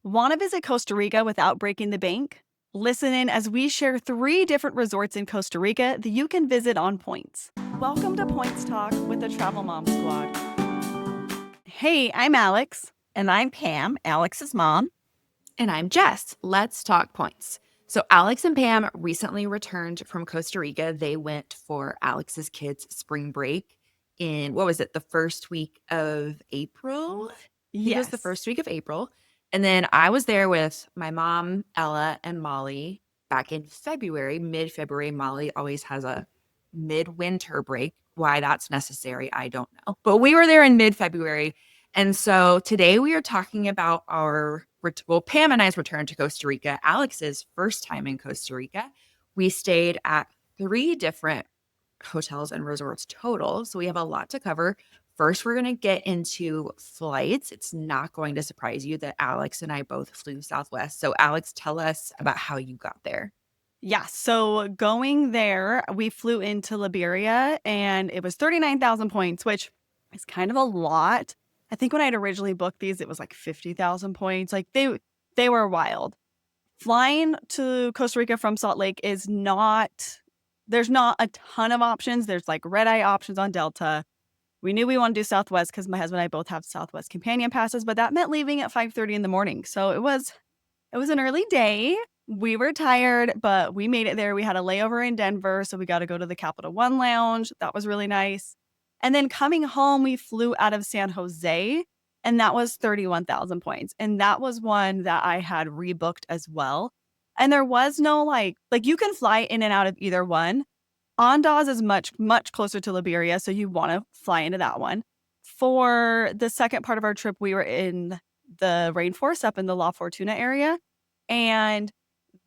Want to visit Costa Rica without breaking the bank? Listen in as we share 3 different resorts in Costa Rica that you can visit on points. Welcome to Points Talk with the Travel Mom Squad. Hey, I'm Alex. And I'm Pam, Alex's mom. And I'm Jess. Let's talk points. So, Alex and Pam recently returned from Costa Rica. They went for Alex's kids' spring break in, what was it, the first week of April? I think it was the first week of April. And then I was there with my mom, Ella, and Molly back in February, mid February. Molly always has a midwinter break. Why that's necessary, I don't know. But we were there in mid February. And so today we are talking about Pam and I's return to Costa Rica, Alex's first time in Costa Rica. We stayed at 3 different hotels and resorts total. So we have a lot to cover. First, we're going to get into flights. It's not going to surprise you that Alex and I both flew Southwest. So, Alex, tell us about how you got there. Yeah, so going there, we flew into Liberia and it was 39,000 points, which is kind of a lot. I think when I had originally booked these, it was like 50,000 points. Like they were wild. Flying to Costa Rica from Salt Lake is there's not a ton of options. There's like red eye options on Delta. We knew we wanted to do Southwest because my husband and I both have Southwest companion passes, but that meant leaving at 5:30 in the morning. So it was an early day. We were tired, but we made it there. We had a layover in Denver, so we got to go to the Capital One Lounge. That was really nice. And then coming home, we flew out of San Jose, and that was 31,000 points. And that was one that I had rebooked as well. And there was no like you can fly in and out of either one. Andaz is much, much closer to Liberia, so you want to fly into that one. For the second part of our trip, we were in the rainforest up in the La Fortuna area, and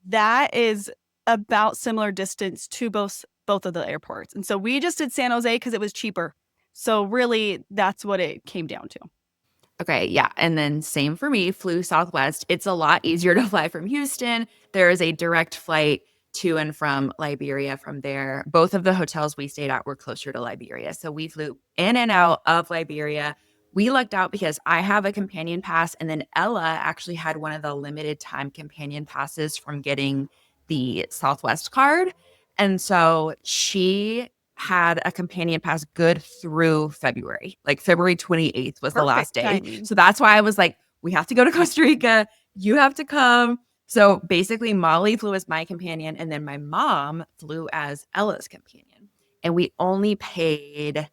that is about similar distance to both of the airports. And so we just did San Jose because it was cheaper. So really, that's what it came down to. Okay, yeah. And then same for me, flew Southwest. It's a lot easier to fly from Houston. There is a direct flight to and from Liberia from there. Both of the hotels we stayed at were closer to Liberia. So we flew in and out of Liberia. We lucked out because I have a companion pass, and then Ella actually had one of the limited time companion passes from getting the Southwest card. And so she had a companion pass good through February. Like February 28th was the last day. Timing. So that's why I was like, we have to go to Costa Rica. You have to come. So basically, Molly flew as my companion, and then my mom flew as Ella's companion. And we only paid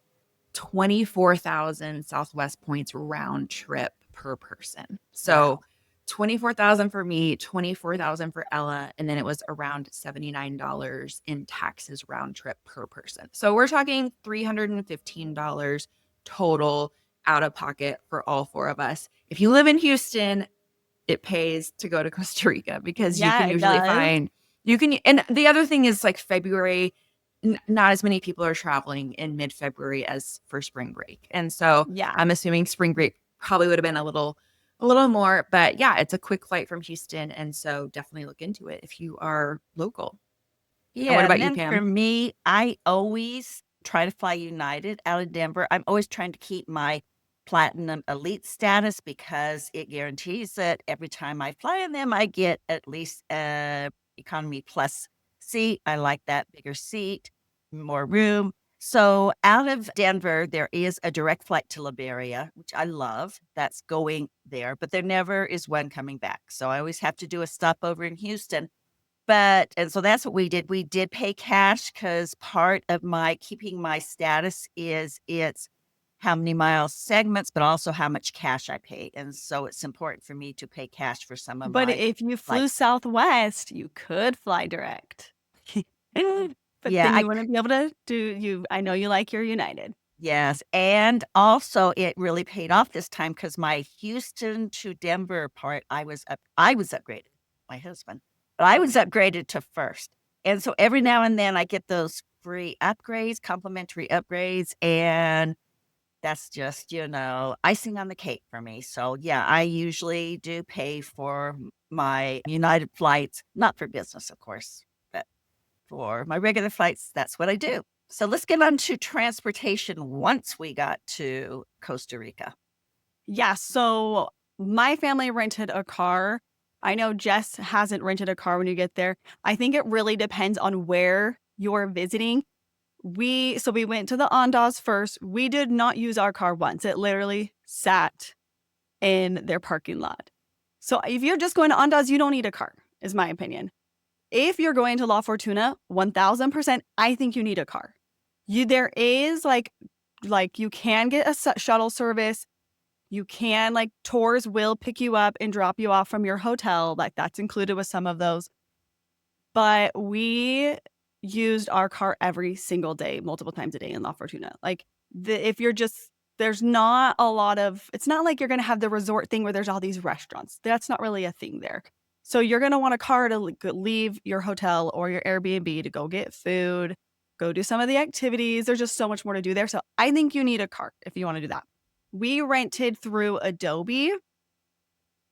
24,000 Southwest points round trip per person. So 24,000 for me, 24,000 for Ella, and then it was around $79 in taxes round trip per person. So we're talking $315 total out of pocket for all 4 of us. If you live in Houston, it pays to go to Costa Rica because you can usually find and the other thing is like February, not as many people are traveling in mid-February as for spring break. And so I'm assuming spring break probably would have been a little more, but yeah, it's a quick flight from Houston. And so definitely look into it if you are local. Yeah. And what about and you, then Pam? For me, I always try to fly United out of Denver. I'm always trying to keep my Platinum Elite status because it guarantees that every time I fly in them, I get at least a Economy Plus seat. I like that bigger seat, more room. So out of Denver, there is a direct flight to Liberia, which I love. That's going there, but there never is one coming back. So I always have to do a stopover in Houston. And so that's what we did. We did pay cash because part of my keeping my status is it's how many miles segments, but also how much cash I pay. And so it's important for me to pay cash for some of But my if you flew flights. Southwest, you could fly direct. But Yeah, then you wouldn't be able to I know you like your United. yes. And also it really paid off this time because my Houston to Denver part, I was upgraded, my husband, but I was upgraded to first. And so every now and then I get those free upgrades, complimentary upgrades, and that's just, icing on the cake for me. So yeah, I usually do pay for my United flights, not for business, of course, but for my regular flights, that's what I do. So let's get on to transportation once we got to Costa Rica. Yeah, so my family rented a car. I know Jess hasn't rented a car when you get there. I think it really depends on where you're visiting. We went to the Andaz first. We did not use our car once. It literally sat in their parking lot. So if you're just going to Andaz, you don't need a car, is my opinion. If you're going to La Fortuna, 1000%, I think you need a car. There is like you can get a shuttle service. You can, like, tours will pick you up and drop you off from your hotel. Like, that's included with some of those. But we used our car every single day, multiple times a day in La Fortuna. Like, if you're just, there's not a lot of, it's not like you're going to have the resort thing where there's all these restaurants. That's not really a thing there. So you're going to want a car to leave your hotel or your Airbnb to go get food, go do some of the activities. There's just so much more to do there. So I think you need a car if you want to do that. We rented through Adobe.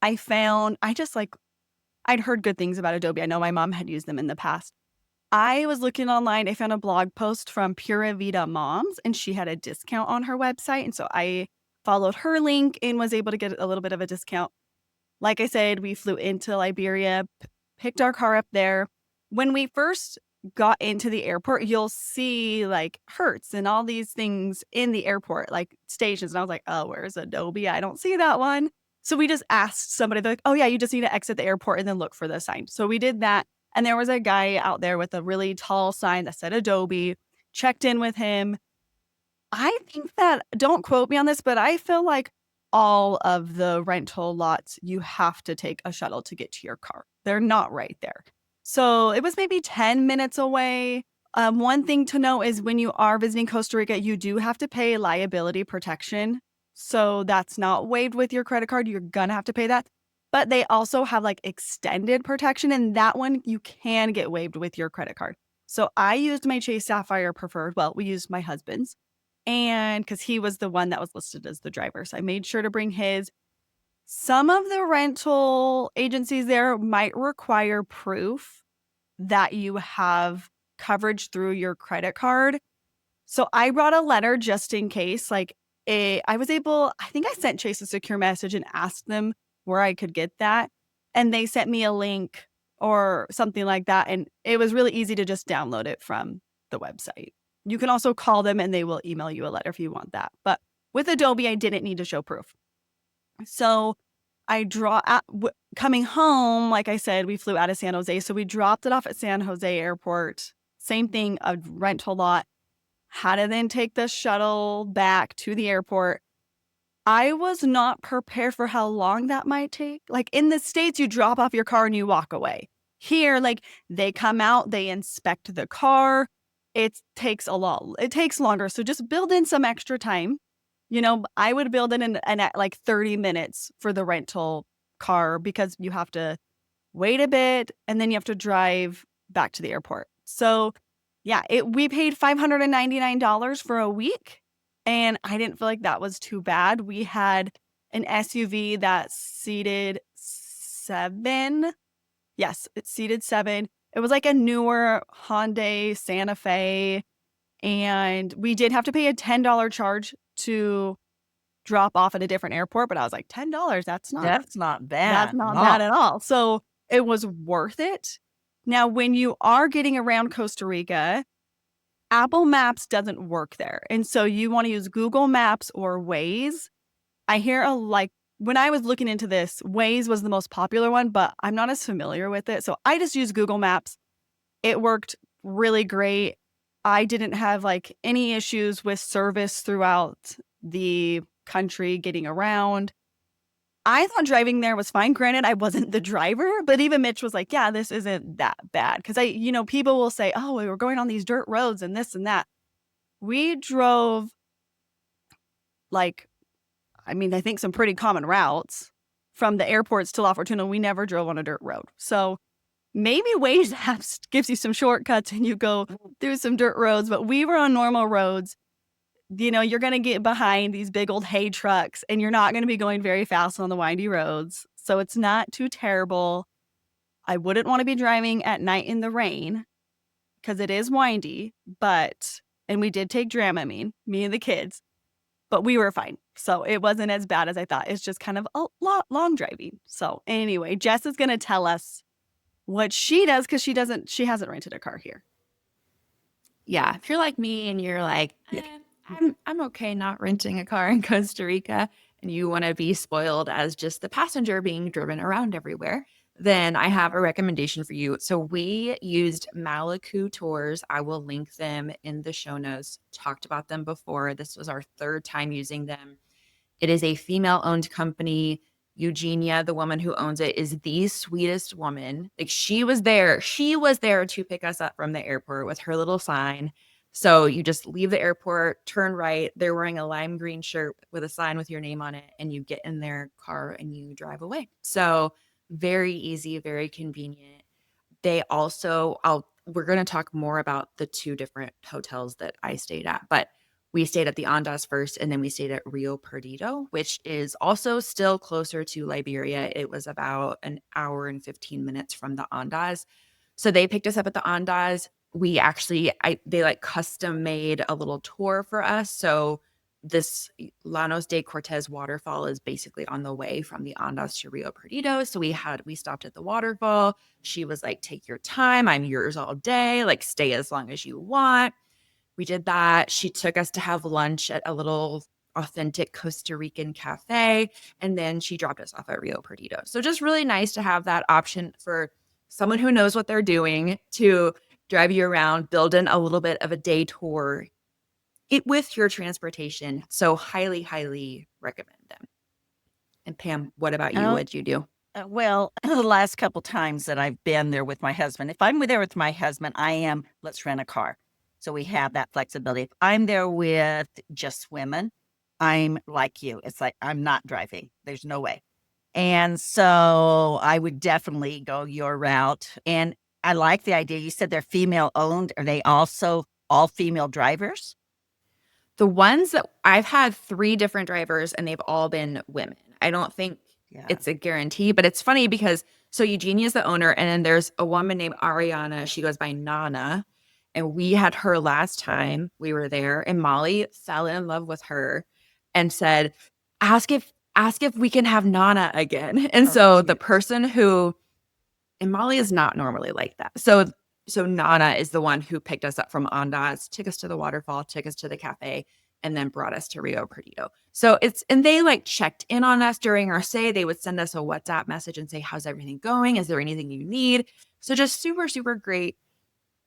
I'd heard good things about Adobe. I know my mom had used them in the past. I was looking online. I found a blog post from Pura Vida Moms, and she had a discount on her website. And so I followed her link and was able to get a little bit of a discount. Like I said, we flew into Liberia, picked our car up there. When we first got into the airport, you'll see like Hertz and all these things in the airport, like stations. And I was like, oh, where's Adobe? I don't see that one. So we just asked somebody, they're like, oh yeah, you just need to exit the airport and then look for the sign. So we did that. And there was a guy out there with a really tall sign that said Adobe, checked in with him. I think that, don't quote me on this, but I feel like all of the rental lots, you have to take a shuttle to get to your car. They're not right there. So it was maybe 10 minutes away. One thing to know is when you are visiting Costa Rica, you do have to pay liability protection. So that's not waived with your credit card. You're going to have to pay that. But they also have like extended protection, and that one you can get waived with your credit card. So I used my Chase Sapphire Preferred. Well, we used my husband's, and because he was the one that was listed as the driver. So I made sure to bring his. Some of the rental agencies there might require proof that you have coverage through your credit card. So I brought a letter just in case. I think I sent Chase a secure message and asked them where I could get that. And they sent me a link or something like that. And it was really easy to just download it from the website. You can also call them and they will email you a letter if you want that. But with Adobe, I didn't need to show proof. So coming home, like I said, we flew out of San Jose. So we dropped it off at San Jose Airport. Same thing, a rental lot. Had to then take the shuttle back to the airport. I was not prepared for how long that might take. Like in the States, you drop off your car and you walk away. Here, like they come out, they inspect the car. It takes longer. So just build in some extra time. I would build in at like 30 minutes for the rental car because you have to wait a bit and then you have to drive back to the airport. So yeah, we paid $599 for a week, and I didn't feel like that was too bad. We had an SUV that seated 7. Yes, it seated 7. It was like a newer Hyundai Santa Fe, and we did have to pay a $10 charge to drop off at a different airport, but I was like, $10, that's not That's not bad. That's not bad at all. So it was worth it. Now, when you are getting around Costa Rica, Apple Maps doesn't work there. And so you want to use Google Maps or Waze. I hear when I was looking into this, Waze was the most popular one, but I'm not as familiar with it. So I just used Google Maps. It worked really great. I didn't have like any issues with service throughout the country getting around. I thought driving there was fine. Granted, I wasn't the driver, but even Mitch was like, yeah, this isn't that bad. Because people will say, oh, we were going on these dirt roads and this and that. We drove I think some pretty common routes from the airports to La Fortuna. We never drove on a dirt road. So maybe Waze gives you some shortcuts and you go through some dirt roads, but we were on normal roads. You're going to get behind these big old hay trucks and you're not going to be going very fast on the windy roads. So it's not too terrible. I wouldn't want to be driving at night in the rain because it is windy, and we did take Dramamine, me and the kids, but we were fine. So it wasn't as bad as I thought. It's just kind of a long driving. So anyway, Jess is going to tell us what she does because she hasn't rented a car here. Yeah, if you're like me and you're like, I'm okay not renting a car in Costa Rica, and you want to be spoiled as just the passenger being driven around everywhere, then I have a recommendation for you. So we used Maliku Tours. I will link them in the show notes. Talked about them before. This was our third time using them. It is a female-owned company. Eugenia, the woman who owns it, is the sweetest woman. Like, she was there. She was there to pick us up from the airport with her little sign. So you just leave the airport, turn right. They're wearing a lime green shirt with a sign with your name on it, and you get in their car and you drive away. So very easy, very convenient. They also, we're going to talk more about the two different hotels that I stayed at, but we stayed at the Andaz first, and then we stayed at Rio Perdido, which is also still closer to Liberia. It was about an hour and 15 minutes from the Andaz. So they picked us up at the Andaz. They like custom made a little tour for us. So this Llanos de Cortez waterfall is basically on the way from the Andaz to Rio Perdido. So we stopped at the waterfall. She was like, take your time. I'm yours all day. Like, stay as long as you want. We did that. She took us to have lunch at a little authentic Costa Rican cafe, and then she dropped us off at Rio Perdido. So just really nice to have that option for someone who knows what they're doing to drive you around, build in a little bit of a day tour with your transportation. So highly, highly recommend them. And Pam, what about you? Oh, What'd you do? Well, the last couple times that I've been there with my husband, if I'm there with my husband, let's rent a car. So we have that flexibility. If I'm there with just women, I'm like you. It's like, I'm not driving. There's no way. And so I would definitely go your route. And I like the idea. You said they're female owned. Are they also all female drivers? The ones that I've had 3 different drivers, and they've all been women. I don't think it's a guarantee, but it's funny because so Eugenia is the owner, and then there's a woman named Ariana. She goes by Nana, and we had her last time we were there, and Molly fell in love with her and said, ask if we can have Nana again. And so the person who, and Molly is not normally like that. So Nana is the one who picked us up from Andaz, took us to the waterfall, took us to the cafe, and then brought us to Rio Perdido. So and they like checked in on us during our stay. They would send us a WhatsApp message and say, how's everything going? Is there anything you need? So just super, super great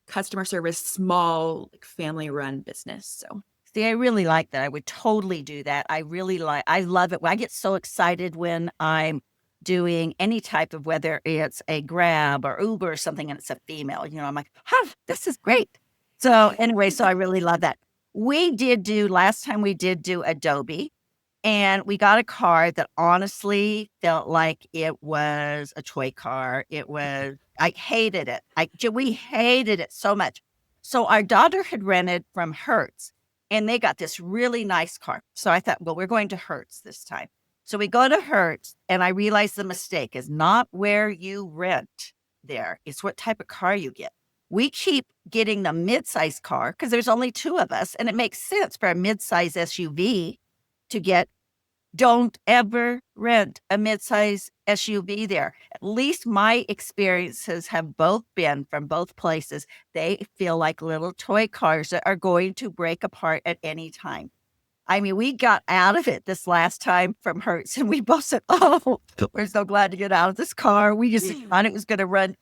customer service, small, like, family run business. So see, I really like that. I would totally do that. I love it. I get so excited when I'm doing any type of, whether it's a Grab or Uber or something, and it's a female, I'm like, this is great. So anyway, so I really love that. Last time we did do Adobe, and we got a car that honestly felt like it was a toy car. I hated it. We hated it so much. So our daughter had rented from Hertz, and they got this really nice car. So I thought, well, we're going to Hertz this time. So we go to Hertz, and I realized the mistake is not where you rent there. It's what type of car you get. We keep getting the mid-size car because there's only 2 of us, and it makes sense for a mid-size SUV to get. Don't ever rent a mid-size SUV there. At least my experiences have both been from both places. They feel like little toy cars that are going to break apart at any time. I mean, we got out of it this last time from Hertz, and we both said, oh, we're so glad to get out of this car. We just thought it was going to run,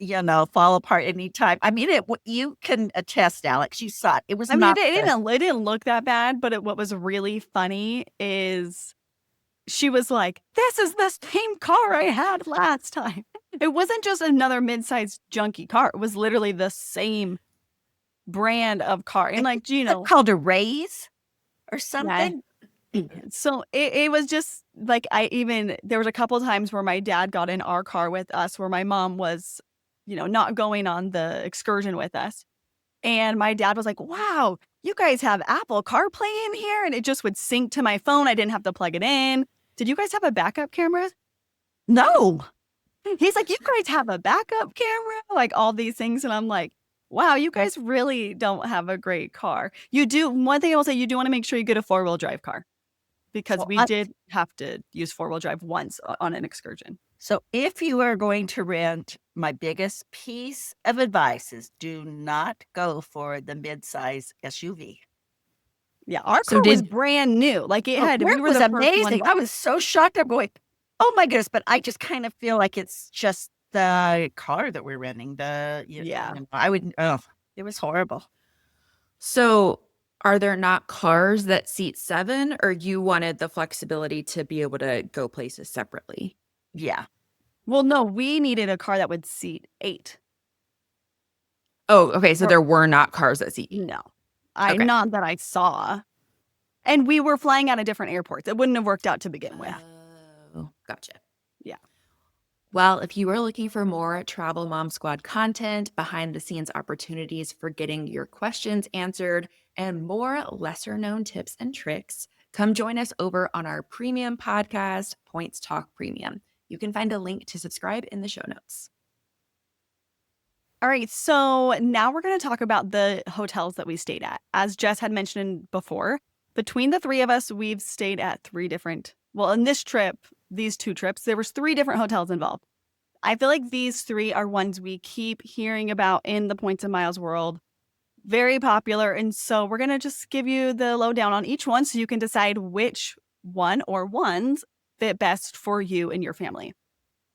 fall apart anytime. I mean, you can attest, Alex. You saw it. It was I mean, not. it didn't look that bad, but what was really funny is she was like, this is the same car I had last time. It wasn't just another mid-sized junky car. It was literally the same brand of car. And like, called a Raise or something. Yeah. So it was just like, there was a couple of times where my dad got in our car with us where my mom was, not going on the excursion with us. And my dad was like, wow, you guys have Apple CarPlay in here? And it just would sync to my phone. I didn't have to plug it in. Did you guys have a backup camera? No. He's like, you guys have a backup camera? Like all these things. And I'm like, wow, you guys really don't have a great car. You do. One thing I will say, you do want to make sure you get a 4-wheel drive car. because we did have to use four-wheel drive once on an excursion. So if you are going to rent, my biggest piece of advice is do not go for the mid-size SUV. Yeah, our So car was did brand new. Like we were was the first amazing. one. I was so shocked. I'm going, oh my goodness! But I just kind of feel like it's just the car that we're renting. Yeah. I would. Oh, it was horrible. so are there not cars that seat 7, or you wanted the flexibility to be able to go places separately? Yeah. Well, no, we needed a car that would seat 8. Oh, okay. So there were not cars that seat 8. No, Okay. not that I saw. And we were flying out of different airports. It wouldn't have worked out to begin with. Oh, gotcha. Yeah. Well, if you are looking for more Travel Mom Squad content, behind the scenes opportunities for getting your questions answered, and more lesser known tips and tricks, come join us over on our premium podcast, Points Talk Premium. You can find a link to subscribe in the show notes. All right, so now we're going to talk about the hotels that we stayed at. As Jess had mentioned before, between the 3 of us, we've stayed at 3 different, well, in this trip, these 2 trips, there was 3 different hotels involved. I feel like these 3 are ones we keep hearing about in the Points and Miles world. Very popular. And so we're going to just give you the lowdown on each one so you can decide which one or ones fit best for you and your family.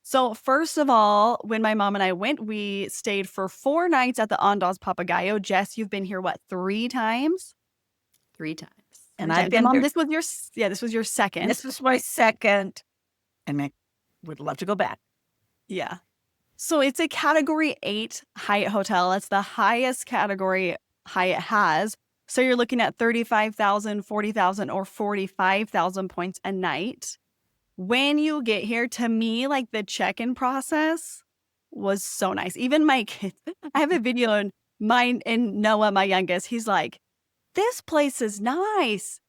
So first of all, when my mom and I went, we stayed for 4 nights at the Andaz Papagayo. Jess, you've been here, what, 3 times? 3 times. And I've been Mom, here. this was your second. This was my second, and I would love to go back. Yeah. So it's a category 8 Hyatt hotel. It's the highest category Hyatt has. So you're looking at 35,000, 40,000, or 45,000 points a night. When you get here, to me, like the check-in process was so nice. Even my kids, I have a video and mine and Noah, my youngest, he's like, this place is nice.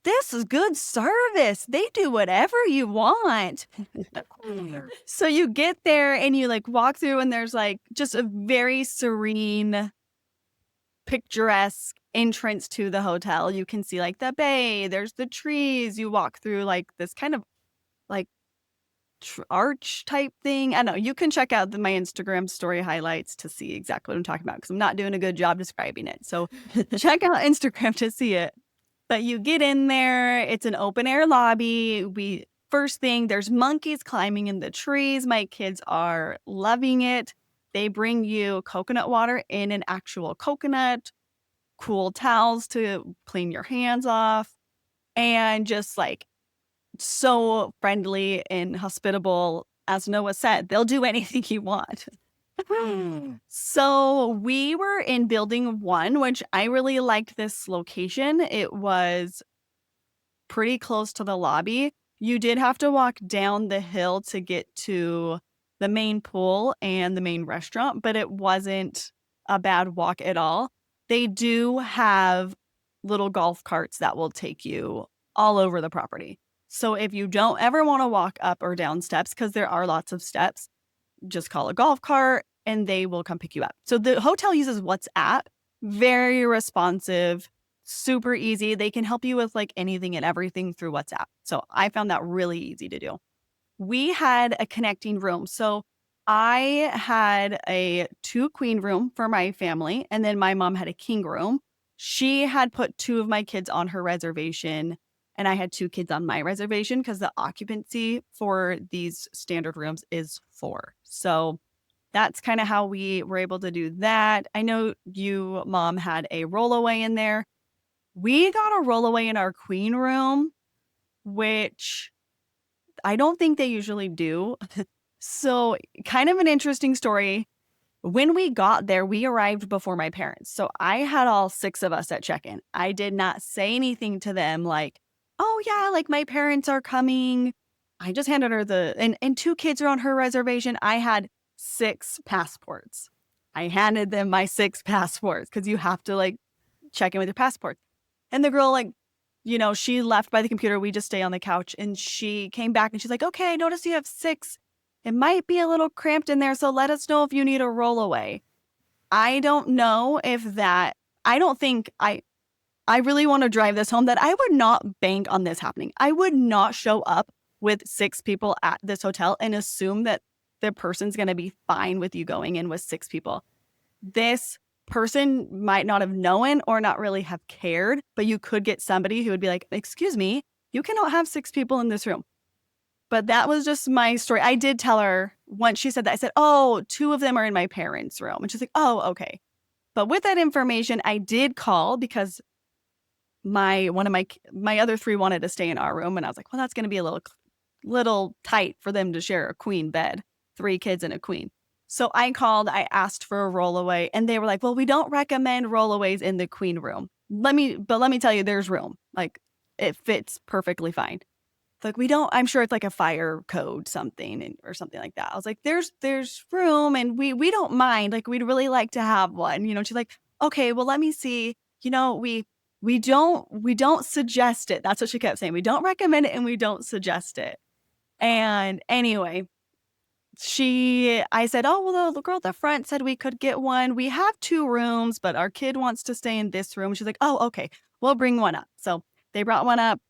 This is good service. They do whatever you want. So you get there and you like walk through and there's like just a very serene, picturesque entrance to the hotel. You can see like the bay, there's the trees. You walk through like this kind of like arch type thing. I don't know. You can check out my Instagram story highlights to see exactly what I'm talking about because I'm not doing a good job describing it. So check out Instagram to see it. But you get in there, it's an open air lobby. First thing, there's monkeys climbing in the trees. My kids are loving it. They bring you coconut water in an actual coconut, cool towels to clean your hands off, and just like so friendly and hospitable. As Noah said, they'll do anything you want. So we were in building 1, which I really liked this location. It was pretty close to the lobby. You did have to walk down the hill to get to the main pool and the main restaurant, but it wasn't a bad walk at all. They do have little golf carts that will take you all over the property. So if you don't ever want to walk up or down steps, because there are lots of steps, just call a golf cart and they will come pick you up. So the hotel uses WhatsApp, very responsive, super easy. They can help you with like anything and everything through WhatsApp. So I found that really easy to do. We had a connecting room. So I had a 2 queen room for my family, and then my mom had a king room. She had put 2 of my kids on her reservation, and I had 2 kids on my reservation because the occupancy for these standard rooms is 4. So that's kind of how we were able to do that. I know you, Mom, had a rollaway in there. We got a rollaway in our queen room, which I don't think they usually do. So kind of an interesting story. When we got there, we arrived before my parents. So I had all 6 of us at check-in. I did not say anything to them like, oh yeah, like my parents are coming. I just handed her and 2 kids are on her reservation. I had 6 passports. I handed them my 6 passports because you have to like check in with your passport. And the girl like, she left by the computer. We just stay on the couch and she came back and she's like, okay, I noticed you have 6. It might be a little cramped in there. So let us know if you need a rollaway. I don't know if I don't think I really want to drive this home that I would not bank on this happening. I would not show up with 6 people at this hotel and assume that the person's going to be fine with you going in with 6 people. This person might not have known or not really have cared, but you could get somebody who would be like, excuse me, you cannot have 6 people in this room. But that was just my story. I did tell her once she said that, I said, oh, 2 of them are in my parents' room. And she's like, oh, okay. But with that information, I did call because one of my other 3 wanted to stay in our room. And I was like, well, that's going to be a little tight for them to share a queen bed, 3 kids and a queen. So I called, I asked for a rollaway, and they were like, well, we don't recommend rollaways in the queen room. Let me tell you, there's room. Like, it fits perfectly fine. Like, I'm sure it's like a fire code something or something like that. I was like, there's room, and we don't mind. Like, we'd really like to have one. She's like, okay, well, let me see. We don't suggest it. That's what she kept saying. We don't recommend it and we don't suggest it. And anyway, I said, oh, well, the girl at the front said we could get one. We have 2 rooms, but our kid wants to stay in this room. She's like, oh, okay, we'll bring one up. So they brought one up.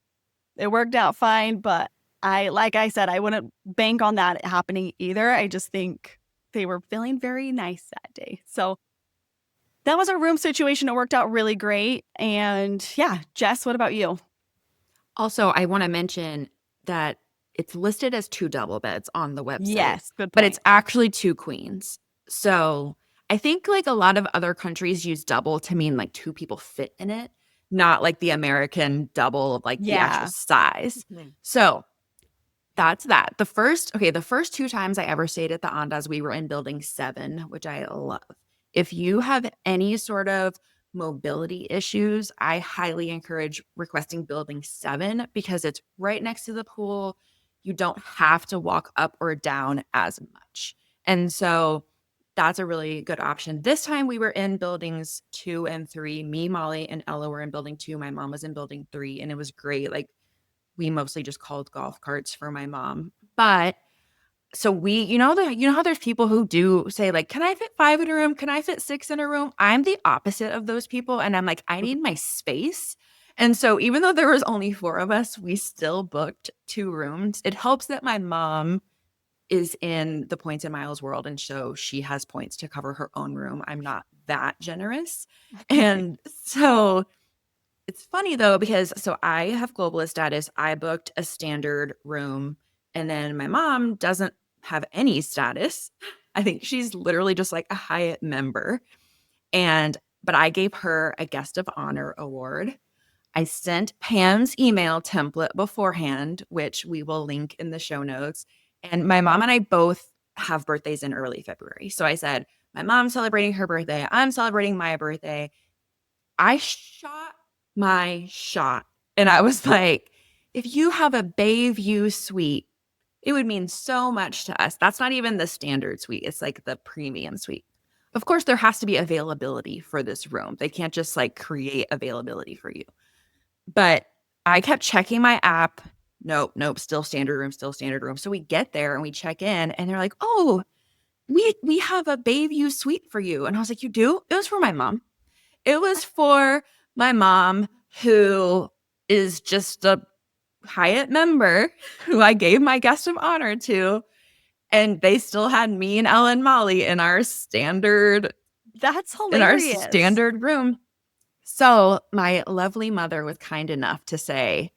It worked out fine, but like I said, I wouldn't bank on that happening either. I just think they were feeling very nice that day. So that was our room situation. It worked out really great. And yeah, Jess, what about you? Also, I want to mention that it's listed as 2 double beds on the website. Yes, good point. But it's actually 2 queens. So I think like a lot of other countries use double to mean like 2 people fit in it, not like the American double of like the actual size. Mhm. So that's that. The first 2 times I ever stayed at the Andaz, we were in building 7, which I love. If you have any sort of mobility issues, I highly encourage requesting building 7 because it's right next to the pool. You don't have to walk up or down as much. And so that's a really good option. This time we were in buildings 2 and 3. Me, Molly, and Ella were in building 2. My mom was in building 3, and it was great. Like, we mostly just called golf carts for my mom. But so you know how there's people who do say like, can I fit 5 in a room? Can I fit 6 in a room? I'm the opposite of those people. And I'm like, I need my space. And so even though there was only 4 of us, we still booked 2 rooms. It helps that my mom is in the points and miles world, and so she has points to cover her own room. I'm not that generous. And so it's funny though, because so I have globalist status. I booked a standard room, and then my mom doesn't have any status. I think she's literally just like a Hyatt member. But I gave her a guest of honor award. I sent Pam's email template beforehand, which we will link in the show notes. And my mom and I both have birthdays in early February. So I said, my mom's celebrating her birthday. I'm celebrating my birthday. I shot my shot. And I was like, if you have a bay view suite, it would mean so much to us. That's not even the standard suite. It's like the premium suite. Of course, there has to be availability for this room. They can't just like create availability for you. But I kept checking my app. Nope, still standard room, still standard room. So we get there and we check in, and they're like, oh, we have a bay view suite for you. And I was like, you do? It was for my mom. It was for my mom, who is just a Hyatt member who I gave my guest of honor to. And they still had me and Ella and Molly in our standard That's hilarious. Room. So my lovely mother was kind enough to say,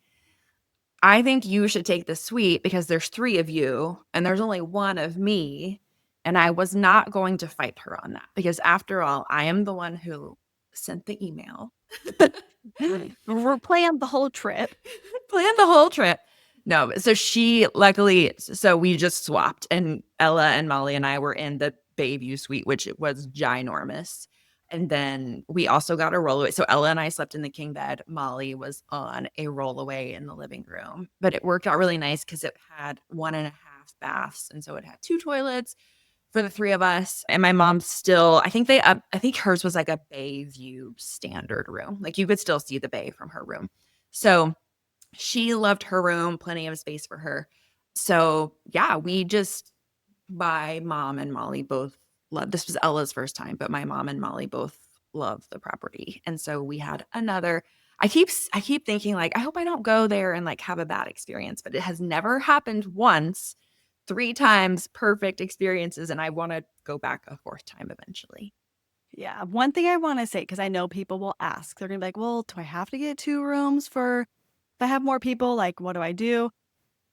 I think you should take the suite because there's 3 of you and there's only 1 of me. And I was not going to fight her on that because after all, I am the one who sent the email. We're planned the whole trip. No, so so we just swapped, and Ella and Molly and I were in the Bayview suite, which was ginormous. And then we also got a rollaway. So Ella and I slept in the king bed. Molly was on a rollaway in the living room. But it worked out really nice because it had 1.5 baths. And so it had 2 toilets for the 3 of us. And my mom still, I think hers was like a bay view standard room. Like you could still see the bay from her room. So she loved her room, plenty of space for her. So yeah, my mom and Molly both loved, this was Ella's first time, but my mom and Molly both loved the property. And so we had another I keep thinking like, I hope I don't go there and like have a bad experience, but it has never happened once. 3 times, perfect experiences, and I want to go back a 4th time eventually. Yeah. One thing I want to say, because I know people will ask, they're going to be like, well, do I have to get 2 rooms for if I have more people? Like, what do I do?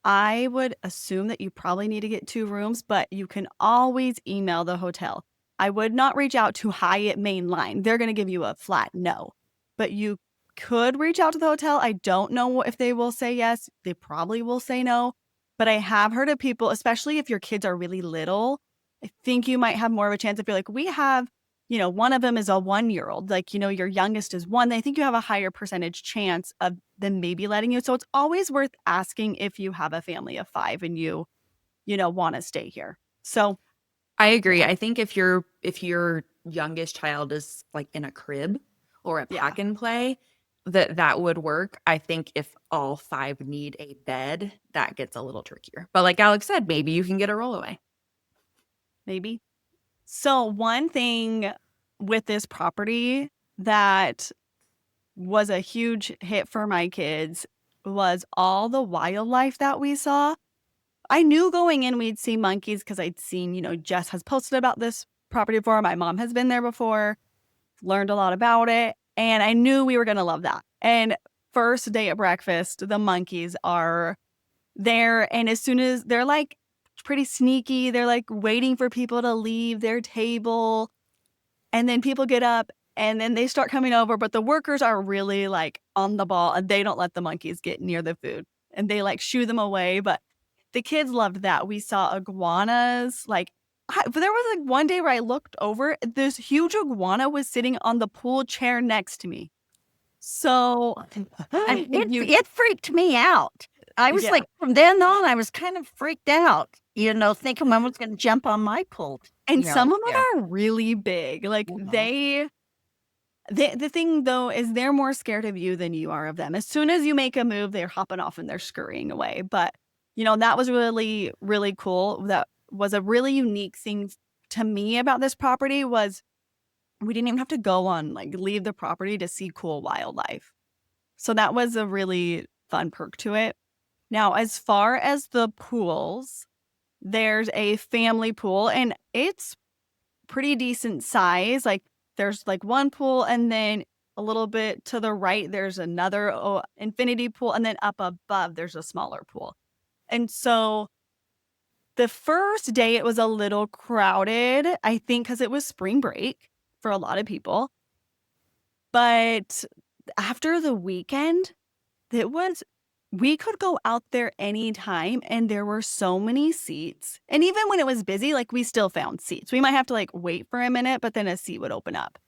I would assume that you probably need to get 2 rooms, but you can always email the hotel. I would not reach out to Hyatt Mainline. They're going to give you a flat no. But you could reach out to the hotel. I don't know if they will say yes. They probably will say no. But I have heard of people, especially if your kids are really little, I think you might have more of a chance if you're like, we have, one of them is a 1-year-old, like, your youngest is 1. I think you have a higher percentage chance of them maybe letting you. So it's always worth asking if you have a family of 5 and want to stay here. So I agree. yeah. I think if your youngest child is like in a crib or a Yeah. pack and play, that would work. I think if all 5 need a bed, that gets a little trickier. But like Alex said, maybe you can get a rollaway. Maybe. So one thing with this property that was a huge hit for my kids was all the wildlife that we saw. I knew going in we'd see monkeys because I'd seen, Jess has posted about this property before. My mom has been there before, learned a lot about it, and I knew we were going to love that. And first day at breakfast, the monkeys are there. And as soon as they're like pretty sneaky, they're like waiting for people to leave their table. And then people get up and then they start coming over. But the workers are really like on the ball and they don't let the monkeys get near the food and they like shoo them away. But the kids loved that. We saw iguanas. There was like one day where I looked over, this huge iguana was sitting on the pool chair next to me. So It freaked me out. I was Yeah. like, from then on, I was kind of freaked out, thinking one was going to jump on my pool. And some of them are really big. Like Mhm. the thing though is they're more scared of you than you are of them. As soon as you make a move, they're hopping off and they're scurrying away. But that was really, really cool. That was a really unique thing to me about this property was we didn't even have to go on leave the property to see cool wildlife. So that was a really fun perk to it. Now, as far as the pools, there's a family pool and it's pretty decent size. Like there's like one pool and then a little bit to the right, there's another infinity pool. And then up above, there's a smaller pool. And so the first day it was a little crowded, I think because it was spring break for a lot of people. But after the weekend, we could go out there anytime and there were so many seats. And even when it was busy, we still found seats. We might have to wait for a minute, but then a seat would open up.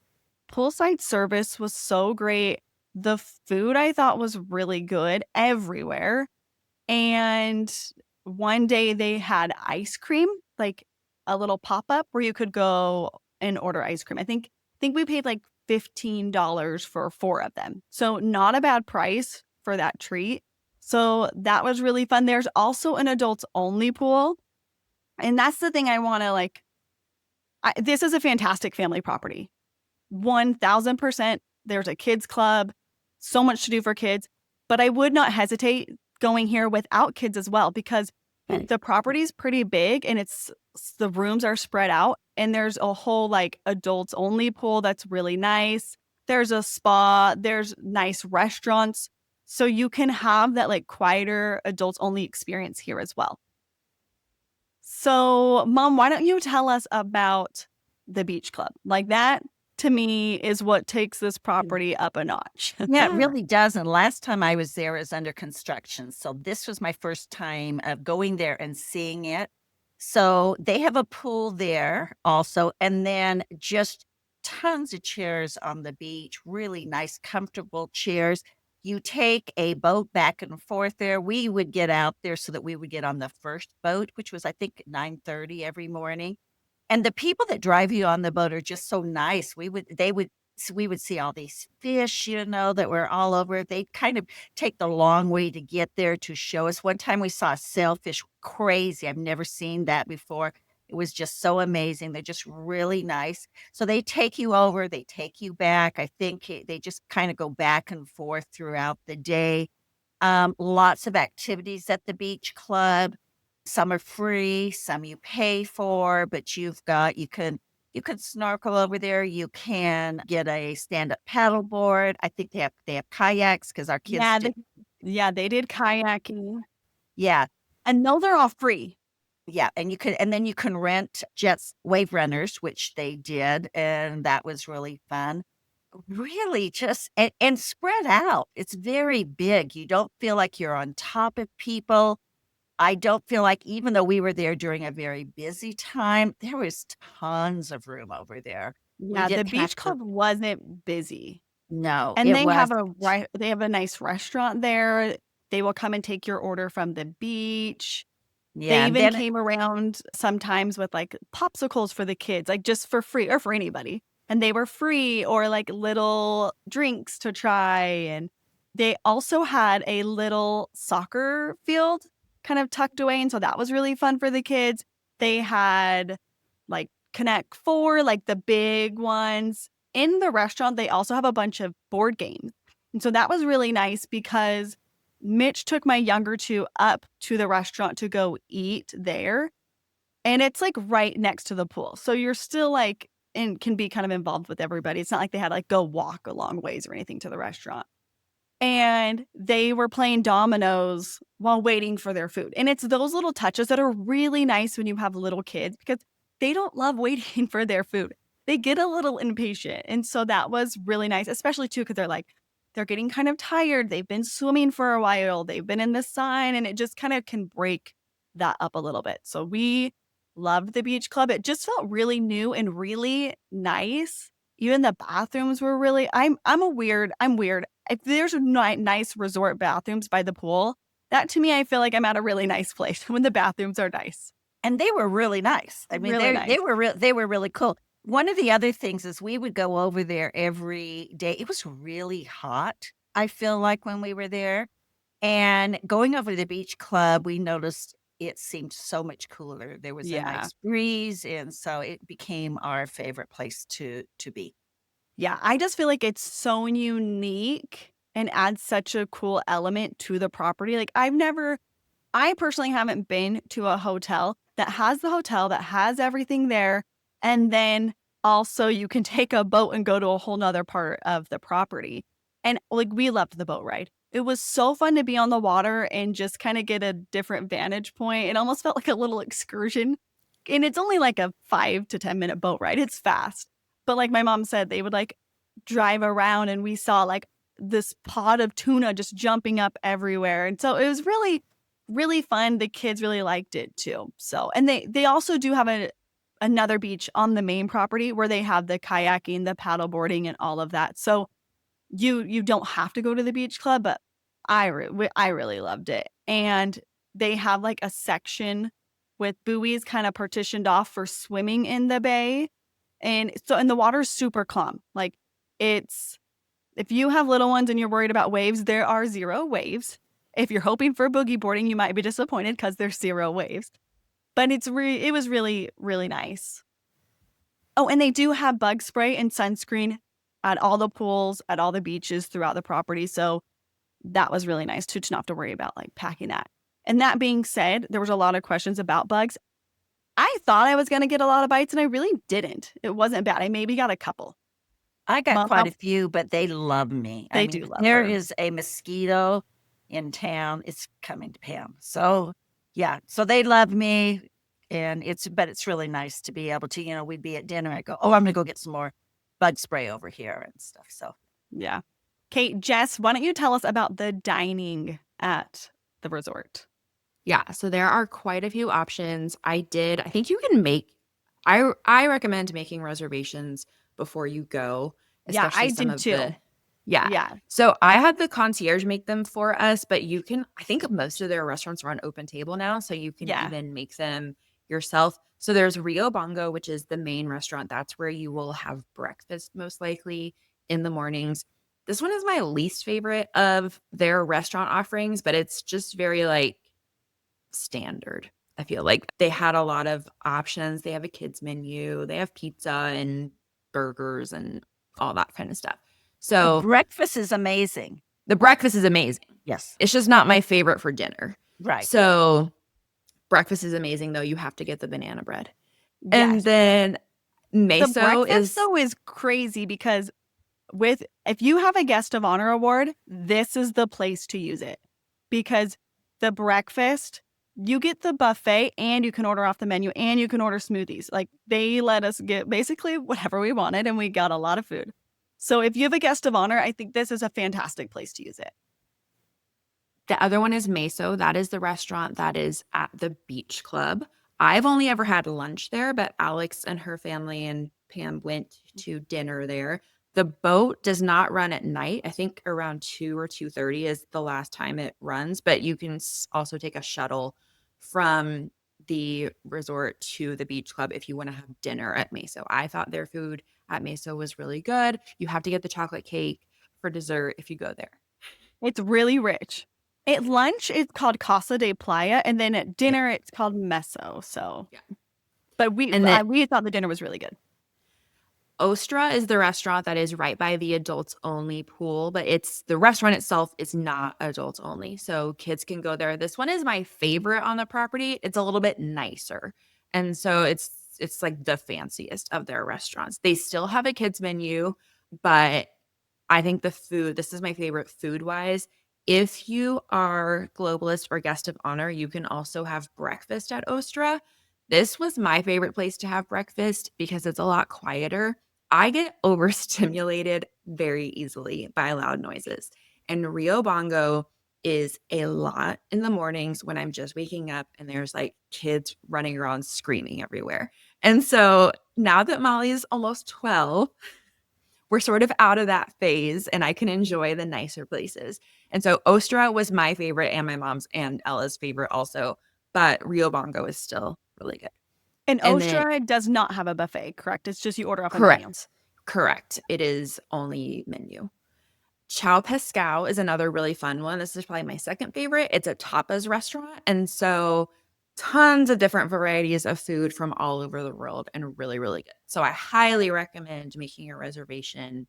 Poolside service was so great. The food I thought was really good everywhere. And one day they had ice cream, like a little pop-up where you could go and order ice cream. I think we paid $15 for 4 of them. So not a bad price for that treat. So that was really fun. There's also an adults only pool. And that's the thing I want to this is a fantastic family property. 1000%. There's a kids club, so much to do for kids, but I would not hesitate going here without kids as well because the property is pretty big and the rooms are spread out and there's a whole adults only pool that's really nice. There's a spa, there's nice restaurants. So you can have that quieter adults only experience here as well. So, Mom, why don't you tell us about the beach club? That to me is what takes this property up a notch. Yeah, it really does. And last time I was there, it was under construction. So this was my first time of going there and seeing it. So they have a pool there also, and then just tons of chairs on the beach, really nice, comfortable chairs. You take a boat back and forth there. We would get out there so that we would get on the first boat, which was, I think, 9:30 every morning. And the people that drive you on the boat are just so nice. We would see all these fish, that were all over. They kind of take the long way to get there to show us. One time we saw a sailfish, crazy. I've never seen that before. It was just so amazing. They're just really nice. So they take you over, they take you back. I think they just kind of go back and forth throughout the day. Lots of activities at the beach club. Some are free, some you pay for, but you can snorkel over there. You can get a stand-up paddleboard. I think they have kayaks because our kids Yeah, did. they did kayaking, Yeah, and those are all free. yeah, and then you can rent Jets wave runners, which they did, and that was really fun. Really just and spread out. It's very big. You don't feel like you're on top of people. I don't feel like even though we were there during a very busy time, there was tons of room over there. We Yeah, the didn't have beach to. club wasn't busy, No, and it was. they have a nice restaurant there. They will come and take your order from the beach. They Yeah, and even then came around sometimes with, like, popsicles for the kids, like, just for free or for anybody, and they were free, or, like, little drinks to try, and they also had a little soccer field kind of tucked away, and so that was really fun for the kids. They had, like, Connect Four, like, the big ones. In the restaurant, they also have a bunch of board games, and so that was really nice because Mitch took my younger 2 up to the restaurant to go eat there, and it's, like, right next to the pool, so you're still, like, and can be kind of involved with everybody. It's not like they had, like, go walk a long ways or anything to the restaurant, and they were playing dominoes while waiting for their food, and it's those little touches that are really nice when you have little kids because they don't love waiting for their food. They get a little impatient, and so that was really nice, especially too because 'cause they're getting kind of tired, they've been swimming for a while, they've been in the sun, and it just kinda can break that up a little bit. So we loved the beach club. It just felt really new and really nice. Even the bathrooms were really I'm weird. If there's nice resort bathrooms by the pool, that to me, I feel like I'm at a really nice place when the bathrooms are nice. and they were really nice. I mean, Really they nice. were they were really cool. One of the other things is we would go over there every day. It was really hot, I feel like, when we were there. And going over to the beach club, we noticed it seemed so much cooler. There was a Yeah. nice breeze, and so it became our favorite place to be. Yeah, I just feel like it's so unique and adds such a cool element to the property. Like, I personally haven't been to a hotel that has everything there, and then also you can take a boat and go to a whole nother part of the property. And, like, we loved the boat ride. It was so fun to be on the water and just kinda get a different vantage point. It almost felt like a little excursion, and it's only like a 5 to 10-minute boat ride. It's fast. But like my mom said, they would, like, drive around and we saw, like, this pod of tuna just jumping up everywhere, and so it was really, really fun. The kids really liked it too. So, and they also do have another beach on the main property where they have the kayaking, the paddleboarding, and all of that. So you don't have to go to the beach club, but I really loved it. And they have, like, a section with buoys kinda partitioned off for swimming in the bay, and the water's super calm. Like, it's if you have little ones and you're worried about waves, there are 0 waves. If you're hoping for boogie boarding, you might be disappointed because there's 0 waves. But it was really, really nice. Oh, and they do have bug spray and sunscreen at all the pools, at all the beaches throughout the property, so that was really nice too, to not have to worry about, like, packing that. And that being said, there was a lot of questions about bugs. I thought I was gonna get a lot of bites, and I really didn't. It wasn't bad. I maybe got a couple. I got Mom, quite how a few, but they love me. I they mean, do if love there her. is a mosquito in town, it's coming to Pam. So, yeah, so they love me, and it's really nice to be able to, we'd be at dinner. I go, oh, I'm gonna go get some more bug spray over here and stuff. So, Yeah. Kate, Jess, why don't you tell us about the dining at the resort? Yeah, so there are quite a few options. I think you can make I recommend making reservations before you go, Yeah, I especially some did of the too. yeah. Yeah. So I had the concierge make them for us, but I think most of their restaurants are on open table now, so you can Yeah. even make them yourself. So there's Rio Bongo, which is the main restaurant. That's where you will have breakfast most likely in the mornings. This one is my least favorite of their restaurant offerings, but it's just very like standard. I feel like they had a lot of options. They have a kids menu, they have pizza and burgers and all that kind of stuff. The So breakfast is amazing. the breakfast is amazing. Yes. It's just not my favorite for dinner. Right. So breakfast is amazing, though. You have to get the banana bread. And Yes. then The meso breakfast, though, is crazy because if you have a guest of honor award, this is the place to use it. Because the breakfast, you get the buffet and you can order off the menu and you can order smoothies. Like, they let us get basically whatever we wanted and we got a lot of food. So if you have a guest of honor, I think this is a fantastic place to use it. The other one is Meso. That is the restaurant that is at the beach club. I've only ever had lunch there, but Alex and her family and Pam went to dinner there. The boat does not run at night. I think around 2 or 2:30 is the last time it runs, but you can also take a shuttle from the resort to the beach club if you want to have dinner at Meso. I thought their food at Meso was really good. You have to get the chocolate cake for dessert if you go there. It's really rich. At lunch, it's called Casa de Playa, and then at dinner, it's called Meso. So, Yeah. But we thought the dinner was really good. Ostra is the restaurant that is right by the adults only pool, but the restaurant itself is not adults only. So kids can go there. This one is my favorite on the property. It's a little bit nicer. And so it's like the fanciest of their restaurants. They still have a kids menu, but I think this is my favorite food wise. If you are globalist or guest of honor, you can also have breakfast at Ostra. This was my favorite place to have breakfast because it's a lot quieter. I get overstimulated very easily by loud noises. And Rio Bongo is a lot in the mornings when I'm just waking up and there's like kids running around screaming everywhere. And so now that Molly is almost 12, we're sort of out of that phase and I can enjoy the nicer places. And so Ostra was my favorite and my mom's and Ella's favorite also, but Rio Bongo is still really good. And And then- Ostra does not have a buffet, correct? It's just you order off a menu. Correct. It is only menu. Chow Pescao is another really fun one. This is probably my second favorite. It's a tapas restaurant. And so tons of different varieties of food from all over the world and really, really good. So I highly recommend making a reservation